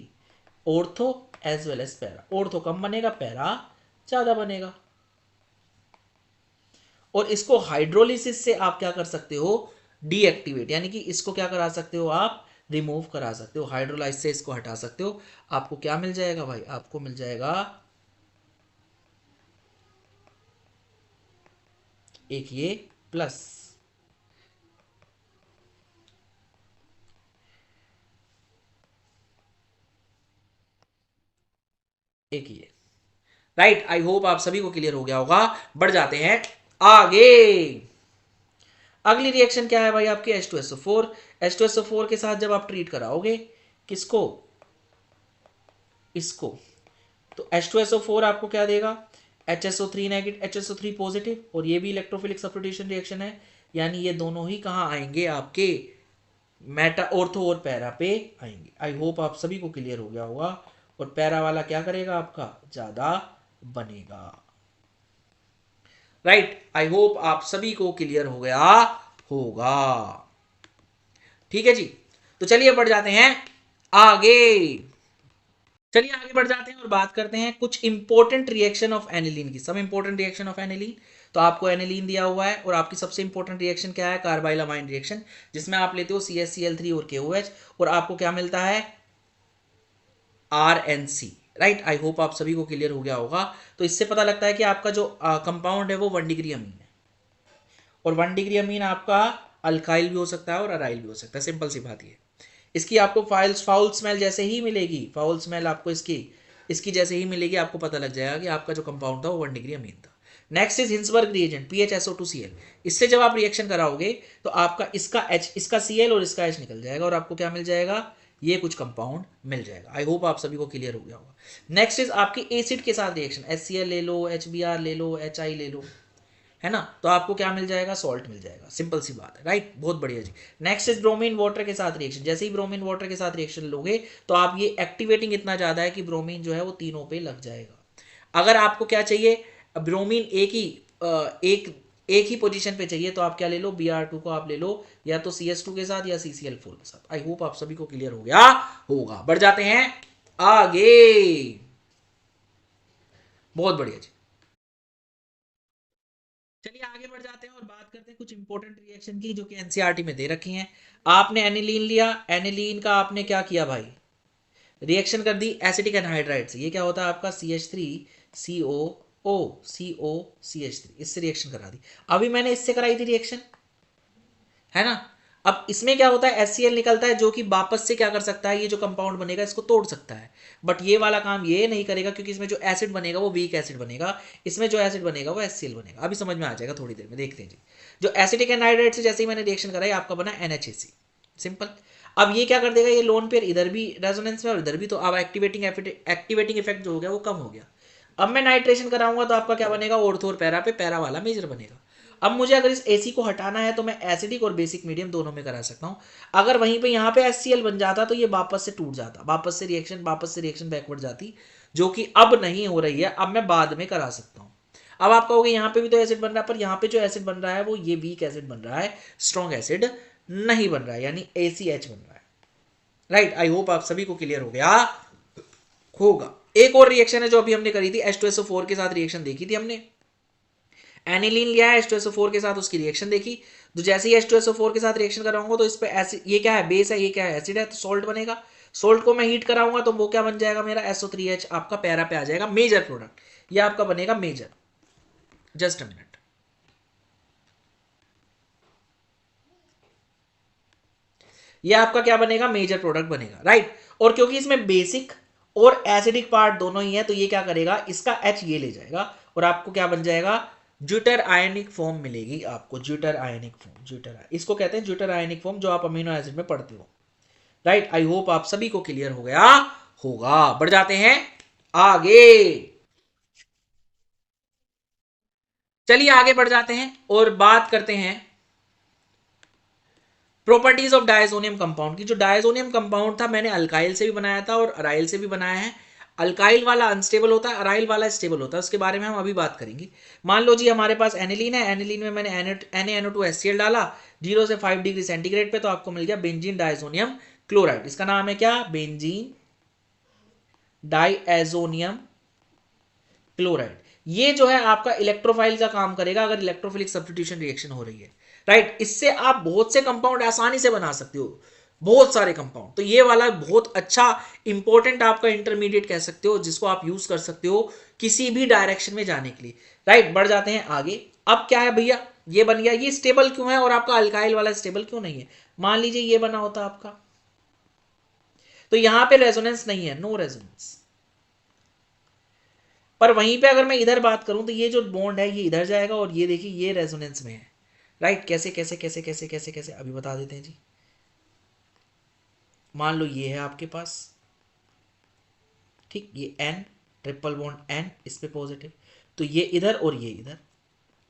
ortho as well as para. Ortho कम बनेगा, पैरा ज्यादा बनेगा। और इसको हाइड्रोलिसिस से आप क्या कर सकते हो, डीएक्टिवेट, यानी कि इसको क्या करा सकते हो आप, रिमूव करा सकते हो, हाइड्रोलाइज से इसको हटा सकते हो। आपको क्या मिल जाएगा भाई, आपको मिल जाएगा एक ये प्लस, एक ये, राइट। आई होप आप सभी को क्लियर हो गया होगा। बढ़ जाते हैं आगे। अगली रिएक्शन क्या है भाई आपकी, H2SO4। H2SO4 के साथ जब आप ट्रीट कराओगे किसको, इसको, तो H2SO4 आपको क्या देगा, HSO3 नेगेटिव, HSO3 पॉजिटिव, और ये भी इलेक्ट्रोफिलिक सब्स्टिट्यूशन रिएक्शन है, यानी ये दोनों ही कहाँ आएंगे आपके मेटा ऑर्थो और पैरा पे आएंगे। आई होप आप सभी को क्लियर हो गया होगा। और पैरा वाला क्या करेगा, आपका ज्यादा बनेगा, राइट। आई होप आप सभी को क्लियर हो गया होगा। ठीक है जी, तो चलिए बढ़ जाते हैं आगे। चलिए आगे बढ़ जाते हैं और बात करते हैं कुछ इंपॉर्टेंट रिएक्शन ऑफ एनिलीन की, सब इंपॉर्टेंट रिएक्शन ऑफ एनिलीन। तो आपको एनिलीन दिया हुआ है और आपकी सबसे इंपॉर्टेंट रिएक्शन क्या है, कार्बाइलामाइन रिएक्शन, जिसमें आप लेते हो CHCl3 और KOH, और आपको क्या मिलता है, RNC, राइट। आई होप आप सभी को क्लियर हो गया होगा। तो इससे पता लगता है कि आपका जो कंपाउंड है वो 1 डिग्री अमीन है, और 1 डिग्री अमीन आपका अल्काइल भी हो सकता है और अराइल भी हो सकता है, सिंपल सी बात ये। इसकी आपको फाउल स्मेल जैसे ही मिलेगी, फाउल स्मेल आपको इसकी जैसे ही मिलेगी, आपको पता लग जाएगा कि आपका जो कंपाउंड था वो 1 डिग्री अमीन था। Next is Hinsberg reagent PHSO2Cl। इससे जब आप रिएक्शन कराओगे तो आपका इसका H, इसका Cl और इसका H निकल जाएगा, और आपको क्या मिल जाएगा, ये कुछ कंपाउंड मिल जाएगा। आई होप आप सभी को क्लियर हो गया होगा। नेक्स्ट इज आपकी एसिड के साथ रिएक्शन, HCl ले लो, HBr ले लो, HI ले लो, है ना, तो आपको क्या मिल जाएगा, सॉल्ट मिल जाएगा, सिंपल सी बात है, राइट। बहुत बढ़िया जी। नेक्स्ट इज ब्रोमीन वाटर के साथ रिएक्शन। जैसे ही ब्रोमीन वाटर के साथ रिएक्शन लोगे तो आप ये एक्टिवेटिंग इतना ज्यादा है कि ब्रोमीन जो है वो तीनों पे लग जाएगा। अगर आपको क्या चाहिए, ब्रोमीन एक ही पोजीशन पे चाहिए, तो आप क्या ले लो, Br2 को आप ले लो, या तो CH2 के साथ या CCl4 के साथ। आई होप आप सभी को क्लियर हो गया होगा। बढ़ जाते हैं आगे। बहुत बढ़िया जी, चलिए आगे बढ़ जाते हैं और बात करते हैं कुछ इंपॉर्टेंट रिएक्शन की जो कि एनसीईआरटी में दे रखी हैं। आपने एनिलीन लिया, एनिलीन का आपने क्या किया भाई, रिएक्शन कर दी एसिटिक एनहाइड्राइड से। ये क्या होता है आपका CH3COO COCH3, इससे रिएक्शन करा दी। अभी मैंने इससे कराई थी रिएक्शन, है ना। अब इसमें क्या होता है, HCl निकलता है जो कि वापस से क्या कर सकता है, ये जो कंपाउंड बनेगा इसको तोड़ सकता है, बट ये वाला काम ये नहीं करेगा, क्योंकि इसमें जो एसिड बनेगा वो वीक एसिड बनेगा, इसमें जो एसिड बनेगा वो HCl बनेगा। अभी समझ में आ जाएगा, थोड़ी देर में देखते हैं जी। जो एसिटिक एनहाइड्राइड से जैसे ही मैंने रिएक्शन कराई, आपका बना NHAC, सिंपल। अब ये क्या कर देगा, ये लोन पेयर इधर भी रेजोनेंस में और इधर भी, तो अब एक्टिवेटिंग इफेक्ट जो हो गया वो कम हो गया। अब मैं नाइट्रेशन कराऊंगा तो आपका क्या बनेगा, ऑर्थो और पैरा पे पैरा वाला मेजर बनेगा। अब मुझे अगर इस AC को हटाना है तो मैं एसिडिक और बेसिक मीडियम दोनों में करा सकता हूं। अगर वहीं पे यहाँ पे HCl बन जाता तो ये वापस से टूट जाता, वापस से रिएक्शन बैकवर्ड जाती, जो कि अब नहीं हो रही है, अब मैं बाद में करा सकता हूँ। अब आप कहोगे यहाँ पे भी तो एसिड बन रहा है, पर यहाँ पे जो एसिड बन रहा है वो ये वीक एसिड बन रहा है, स्ट्रॉन्ग एसिड नहीं बन रहा है, यानी ACH बन रहा है, राइट। आई होप आप सभी को क्लियर हो गया होगा। एक और रिएक्शन है जो अभी हमने करी थी, H2SO4 के साथ रिएक्शन देखी थी हमने, एनिलीन लिया है, H2SO4 के साथ उसकी रिएक्शन देखी। तो जैसे ही H2SO4 के साथ रिएक्शन कराऊंगा तो इस पे एसिड, ये क्या है, बेस है, ये क्या है, एसिड है, तो सॉल्ट बनेगा। सोल्ट को मैं हीट कराऊंगा तो वो क्या बन जाएगा मेरा SO3H, आपका पैरा पे आ जाएगा मेजर प्रोडक्ट, ये आपका बनेगा मेजर। जस्ट अ मिनट, ये आपका क्या बनेगा, मेजर प्रोडक्ट बनेगा, राइट। और क्योंकि इसमें बेसिक और एसिडिक पार्ट दोनों ही है तो ये क्या करेगा, इसका H ये ले जाएगा और आपको क्या बन जाएगा, ज्यूटर आयनिक फॉर्म मिलेगी आपको, ज्यूटर आयनिक फॉर्म, ज्यूटर, इसको कहते हैं ज्यूटर आयनिक फॉर्म, जो आप अमीनो एसिड में पढ़ते हो, राइट। आई होप आप सभी को क्लियर हो गया होगा। बढ़ जाते हैं आगे, चलिए आगे बढ़ जाते हैं और बात करते हैं प्रॉपर्टीज ऑफ डायजोनियम कंपाउंड की। जो डायजोनियम कंपाउंड था मैंने अल्काइल से भी बनाया था और अराइल से भी बनाया है। अल्काइल वाला अनस्टेबल होता है, अराइल वाला स्टेबल होता है, उसके बारे में हम अभी बात करेंगे। मान लो जी हमारे पास एनिलीन है, एनिलीन में मैंने NaNO2HCl डाला 0 से 5 डिग्री सेंटीग्रेड पे, तो आपको मिल गया बेंजीन डायजोनियम क्लोराइड। इसका नाम है क्या, बेंजीन डाइएजोनियम क्लोराइड। ये जो है आपका इलेक्ट्रोफाइल का काम करेगा अगर इलेक्ट्रोफिलिक सब्स्टिट्यूशन रिएक्शन हो रही है, राइट। इससे आप बहुत से कंपाउंड आसानी से बना सकते हो, बहुत सारे कंपाउंड। तो ये वाला बहुत अच्छा इंपॉर्टेंट आपका इंटरमीडिएट कह सकते हो, जिसको आप यूज कर सकते हो किसी भी डायरेक्शन में जाने के लिए, राइट। बढ़ जाते हैं आगे। अब क्या है भैया, ये बन गया, ये स्टेबल क्यों है और आपका अल्काइल वाला स्टेबल क्यों नहीं है। मान लीजिए ये बना होता आपका, तो यहां पे रेजोनेंस नहीं है, नो रेजोनेंस। पर वहीं पे अगर मैं इधर बात करूं तो ये जो बॉन्ड है ये इधर जाएगा और ये देखिए ये रेजोनेंस में है, राइट। कैसे कैसे कैसे कैसे कैसे कैसे अभी बता देते हैं जी। मान लो ये है आपके पास, ठीक, ये N ट्रिपल बॉन्ड N, इस पे पॉजिटिव, तो ये इधर और ये इधर।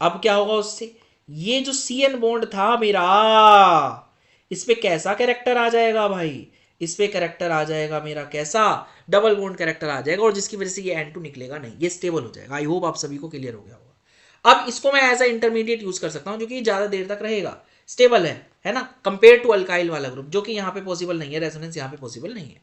अब क्या होगा उससे, ये जो CN बॉन्ड था मेरा, इस पे कैसा कैरेक्टर आ जाएगा भाई, इस पे कैरेक्टर आ जाएगा मेरा कैसा, डबल बॉन्ड कैरेक्टर आ जाएगा, और जिसकी वजह से ये N2 निकलेगा नहीं, ये स्टेबल हो जाएगा। आई होप आप सभी को क्लियर हो गया होगा। अब इसको मैं एज अ इंटरमीडिएट यूज कर सकता हूं, जो कि ज्यादा देर तक रहेगा, स्टेबल है ना, कंपेयर टू अल्काइल वाला ग्रुप, जो कि यहाँ पे पॉसिबल नहीं है, रेजोनेंस यहाँ पे पॉसिबल नहीं है।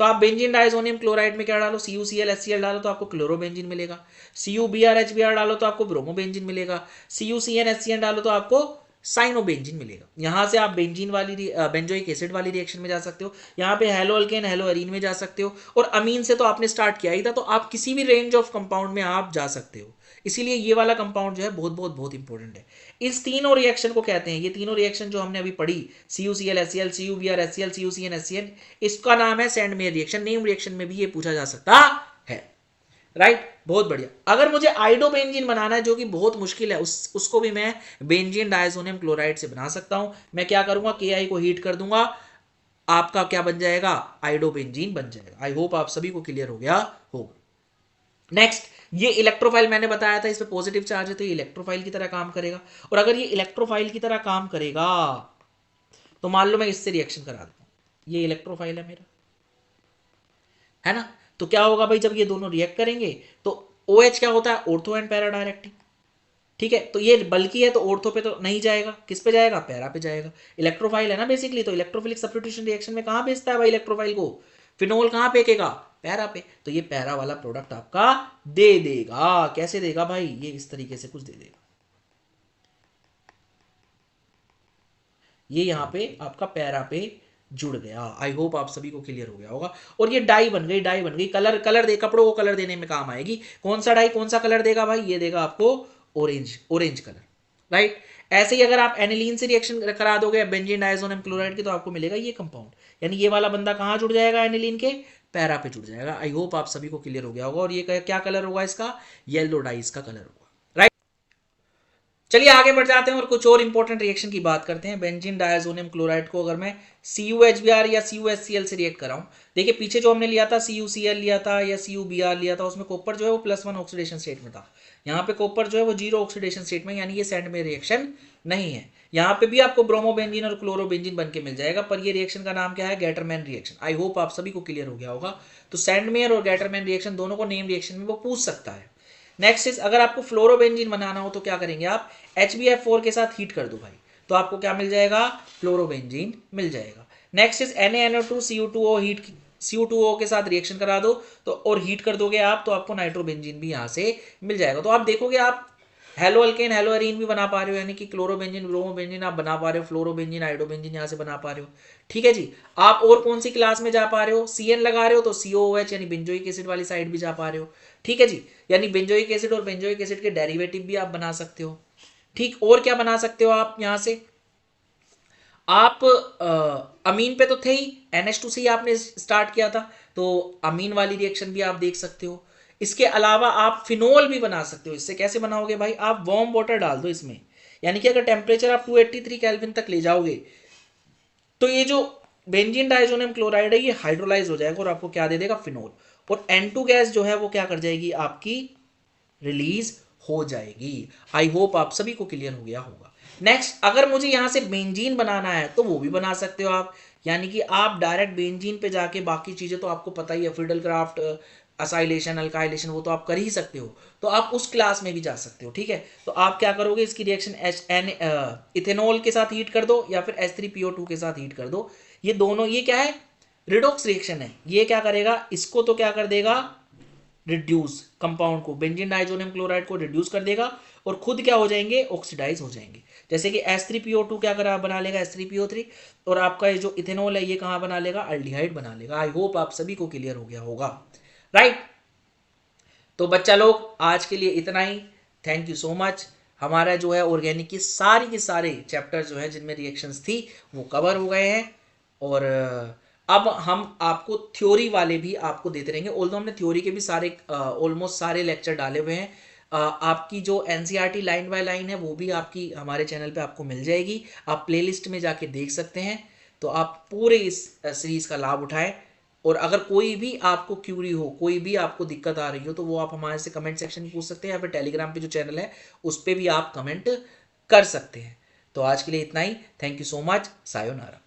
तो आप बेंजीन डायजोनियम क्लोराइड में क्या डालो, CuCl HCl डालो तो आपको क्लोरोबेंजीन मिलेगा, CuBr HBr डालो तो आपको ब्रोमोबेंजीन मिलेगा, CuCN HCN डालो तो आपको साइनोबेंजीन मिलेगा। यहां से आप बेंजीन वाली बेंजोइक एसिड वाली रिएक्शन में जा सकते हो, यहाँ पे हेलो अल्केन हेलो अरीन में जा सकते हो, और अमीन से तो आपने स्टार्ट किया ही था, तो आप किसी भी रेंज ऑफ कंपाउंड में आप जा सकते हो। इसीलिए ये वाला कंपाउंड जो है बहुत बहुत बहुत इंपॉर्टेंट है। इस तीनों रिएक्शन को कहते हैं, ये तीनों रिएक्शन जो हमने अभी पढ़ी, CuCl HCl, CuBr HCl, CuCN HCN, इसका नाम है सैंडमेयर रिएक्शन। नेम रिएक्शन में भी ये पूछा जा सकता है, राइट। बहुत बढ़िया। अगर मुझे आइडोबेंजीन बनाना है, जो कि बहुत मुश्किल है, उसको भी मैं बेंजीन डायजोनियम क्लोराइड से बना सकता हूं। मैं क्या करूंगा, Ki को हीट कर दूंगा, आपका क्या बन जाएगा, आइडोबेंजीन बन जाएगा। आई होप आप सभी को क्लियर हो गया होगा। नेक्स्ट, ये इलेक्ट्रोफाइल मैंने बताया था, इस पे पॉजिटिव चार्ज है तो ये इलेक्ट्रोफाइल की तरह काम करेगा, और अगर ये इलेक्ट्रोफाइल की तरह काम करेगा तो मान लो मैं इससे रिएक्शन करा दूं, ये इलेक्ट्रोफाइल है मेरा, है ना। तो क्या होगा भाई, जब ये दोनों रिएक्ट करेंगे तो OH क्या होता है, ऑर्थो एंड पैरा डायरेक्टिंग, ठीक है। तो ये बल्कि है तो ऑर्थो पे तो नहीं जाएगा, किस पे जाएगा, पैरा पे जाएगा। इलेक्ट्रोफाइल है ना बेसिकली, तो इलेक्ट्रोफिलिक सब्स्टिट्यूशन रिएक्शन में कहां भेजता है भाई इलेक्ट्रोफाइल को, फिनोल कहां फेंकेगा, पैरा पे। तो ये पैरा वाला प्रोडक्ट आपका दे देगा। कैसे देगा भाई, ये इस तरीके से कुछ दे देगा, ये यहां पे आपका पैरा पे जुड़ गया। आई होप आप सभी को क्लियर हो गया होगा। और ये डाई बन गई, डाई बन गई, कलर कलर दे, कपड़ों को कलर देने में काम आएगी। कौन सा डाई कौन सा कलर देगा भाई, ये देगा आपको ऑरेंज, ऑरेंज कलर, राइट। ऐसे ही अगर आप एनिलीन से रिएक्शन करा दोगे बेंजीन डायजोनियम क्लोराइड की, तो आपको मिलेगा ये कंपाउंड, यानी ये वाला बंदा कहां जुड़ जाएगा, एनिलीन के पैरा पे जुड़ जाएगा। आई होप आप सभी को क्लियर हो गया होगा। और ये क्या कलर होगा इसका, येलो डाइस का कलर होगा, राइट। चलिए आगे बढ़ जाते हैं और कुछ और इंपॉर्टेंट रिएक्शन की बात करते हैं। बेंजीन डायजोनियम क्लोराइड को अगर मैं CuHBr या CuHCl से रिएक्ट कराऊं, देखिए पीछे जो हमने लिया था CuCl लिया था या CuBr लिया था, उसमें कॉपर जो है वो +1 ऑक्सीडेशन स्टेट में था। यहाँ पे कॉपर जो है वो 0 ऑक्सीडेशन स्टेट में, यानी ये सैंड में रिएक्शन नहीं है। यहाँ पे भी आपको ब्रोमोबेंजीन और क्लोरोबेंजीन बन के मिल जाएगा, पर ये रिएक्शन का नाम क्या है, गैटरमैन रिएक्शन। आई होप आप सभी को क्लियर हो गया होगा। तो सैंडमेयर और गैटरमैन रिएक्शन दोनों को नेम रिएक्शन में वो पूछ सकता है। नेक्स्ट इज, अगर आपको फ्लोरोबेंजीन बनाना हो तो क्या करेंगे आप, HbF4 के साथ हीट कर दो भाई, तो आपको क्या मिल जाएगा, फ्लोरोबेंजीन मिल जाएगा। Next is NaNO2 heat, CO2O के साथ रिएक्शन करा दो तो और हीट कर दोगे आप, तो आपको नाइट्रोबेंजीन भी यहां से मिल जाएगा। तो आप देखोगे आप हेलो अल्केन हेलो एरीन भी बना पा रहे हो, यानी कि क्लोरोबेंजीन ब्रोमोबेंजीन आप बना पा रहे हो, फ्लोरोबेंजीन आइडोबेंजीन यहाँ से बना पा रहे हो। ठीक है जी। आप और कौन सी क्लास में जा पा रहे हो, CN लगा रहे हो तो COOH यानी बेंजोइक एसिड वाली साइड भी जा पा रहे हो। ठीक है जी, यानी बेंजोइक एसिड और बेंजोइक एसिड के डेरिवेटिव भी आप बना सकते हो। ठीक, और क्या बना सकते हो आप यहाँ से, आप अमीन पे तो थे ही, NH2 से ही आपने स्टार्ट किया था, तो अमीन वाली रिएक्शन भी आप देख सकते हो। इसके अलावा आप फिनोल भी बना सकते हो। इससे कैसे बनाओगे भाई, आप वार्म वाटर डाल दो इसमें, यानी कि अगर टेम्परेचर आप 283 केल्विन तक ले जाओगे तो ये जो बेंजीन डाइजोनियम क्लोराइड है ये हाइड्रोलाइज हो जाएगा और आपको क्या दे देगा, फिनोल। और N2 गैस जो है वो क्या कर जाएगी, आपकी रिलीज हो जाएगी। आई होप आप सभी को क्लियर हो गया होगा। नेक्स्ट, अगर मुझे यहां से बेंजीन बनाना है तो वो भी बना सकते हो आप, यानी कि आप डायरेक्ट बेंजीन पे जाके बाकी चीजें तो आपको पता ही है, फिडलक्राफ्ट, असाइलेशन, अल्काइलेशन, वो तो आप कर ही सकते हो, तो आप उस क्लास में भी जा सकते हो। ठीक है, तो आप क्या करोगे, इसकी रिएक्शन इथेनॉल के साथ हीट कर दो या फिर H3PO2 के साथ हीट कर दो। ये दोनों, ये क्या है, रिडॉक्स रिएक्शन है। ये क्या करेगा, इसको तो क्या कर देगा, रिड्यूस, कंपाउंड को, बेंजीन डाइजोनियम क्लोराइड को रिड्यूस कर देगा और खुद क्या हो जाएंगे, ऑक्सीडाइज हो जाएंगे। जैसे कि H3PO2 क्या करा, बना लेगा H3PO3, और आपका ये जो इथेनॉल है ये कहाँ बना लेगा, अल्डिहाइड बना लेगा। आई होप आप सभी को क्लियर हो गया होगा, राइट। तो बच्चा लोग आज के लिए इतना ही, थैंक यू सो मच। हमारा जो है ऑर्गेनिक की सारी के सारे चैप्टर जो है जिनमें रिएक्शंस थी वो कवर हो गए हैं, और अब हम आपको थ्योरी वाले भी आपको देते रहेंगे। ऑल्दो हमने थ्योरी के भी सारे ऑलमोस्ट सारे लेक्चर डाले हुए हैं। आपकी जो NCERT लाइन बाय लाइन है वो भी आपकी हमारे चैनल पे आपको मिल जाएगी, आप प्लेलिस्ट में जाके देख सकते हैं। तो आप पूरे इस सीरीज का लाभ उठाएं, और अगर कोई भी आपको क्यूरी हो, कोई भी आपको दिक्कत आ रही हो, तो वो आप हमारे से कमेंट सेक्शन में पूछ सकते हैं, या फिर टेलीग्राम पे जो चैनल है उस पर भी आप कमेंट कर सकते हैं। तो आज के लिए इतना ही, thank you so much, sayonara.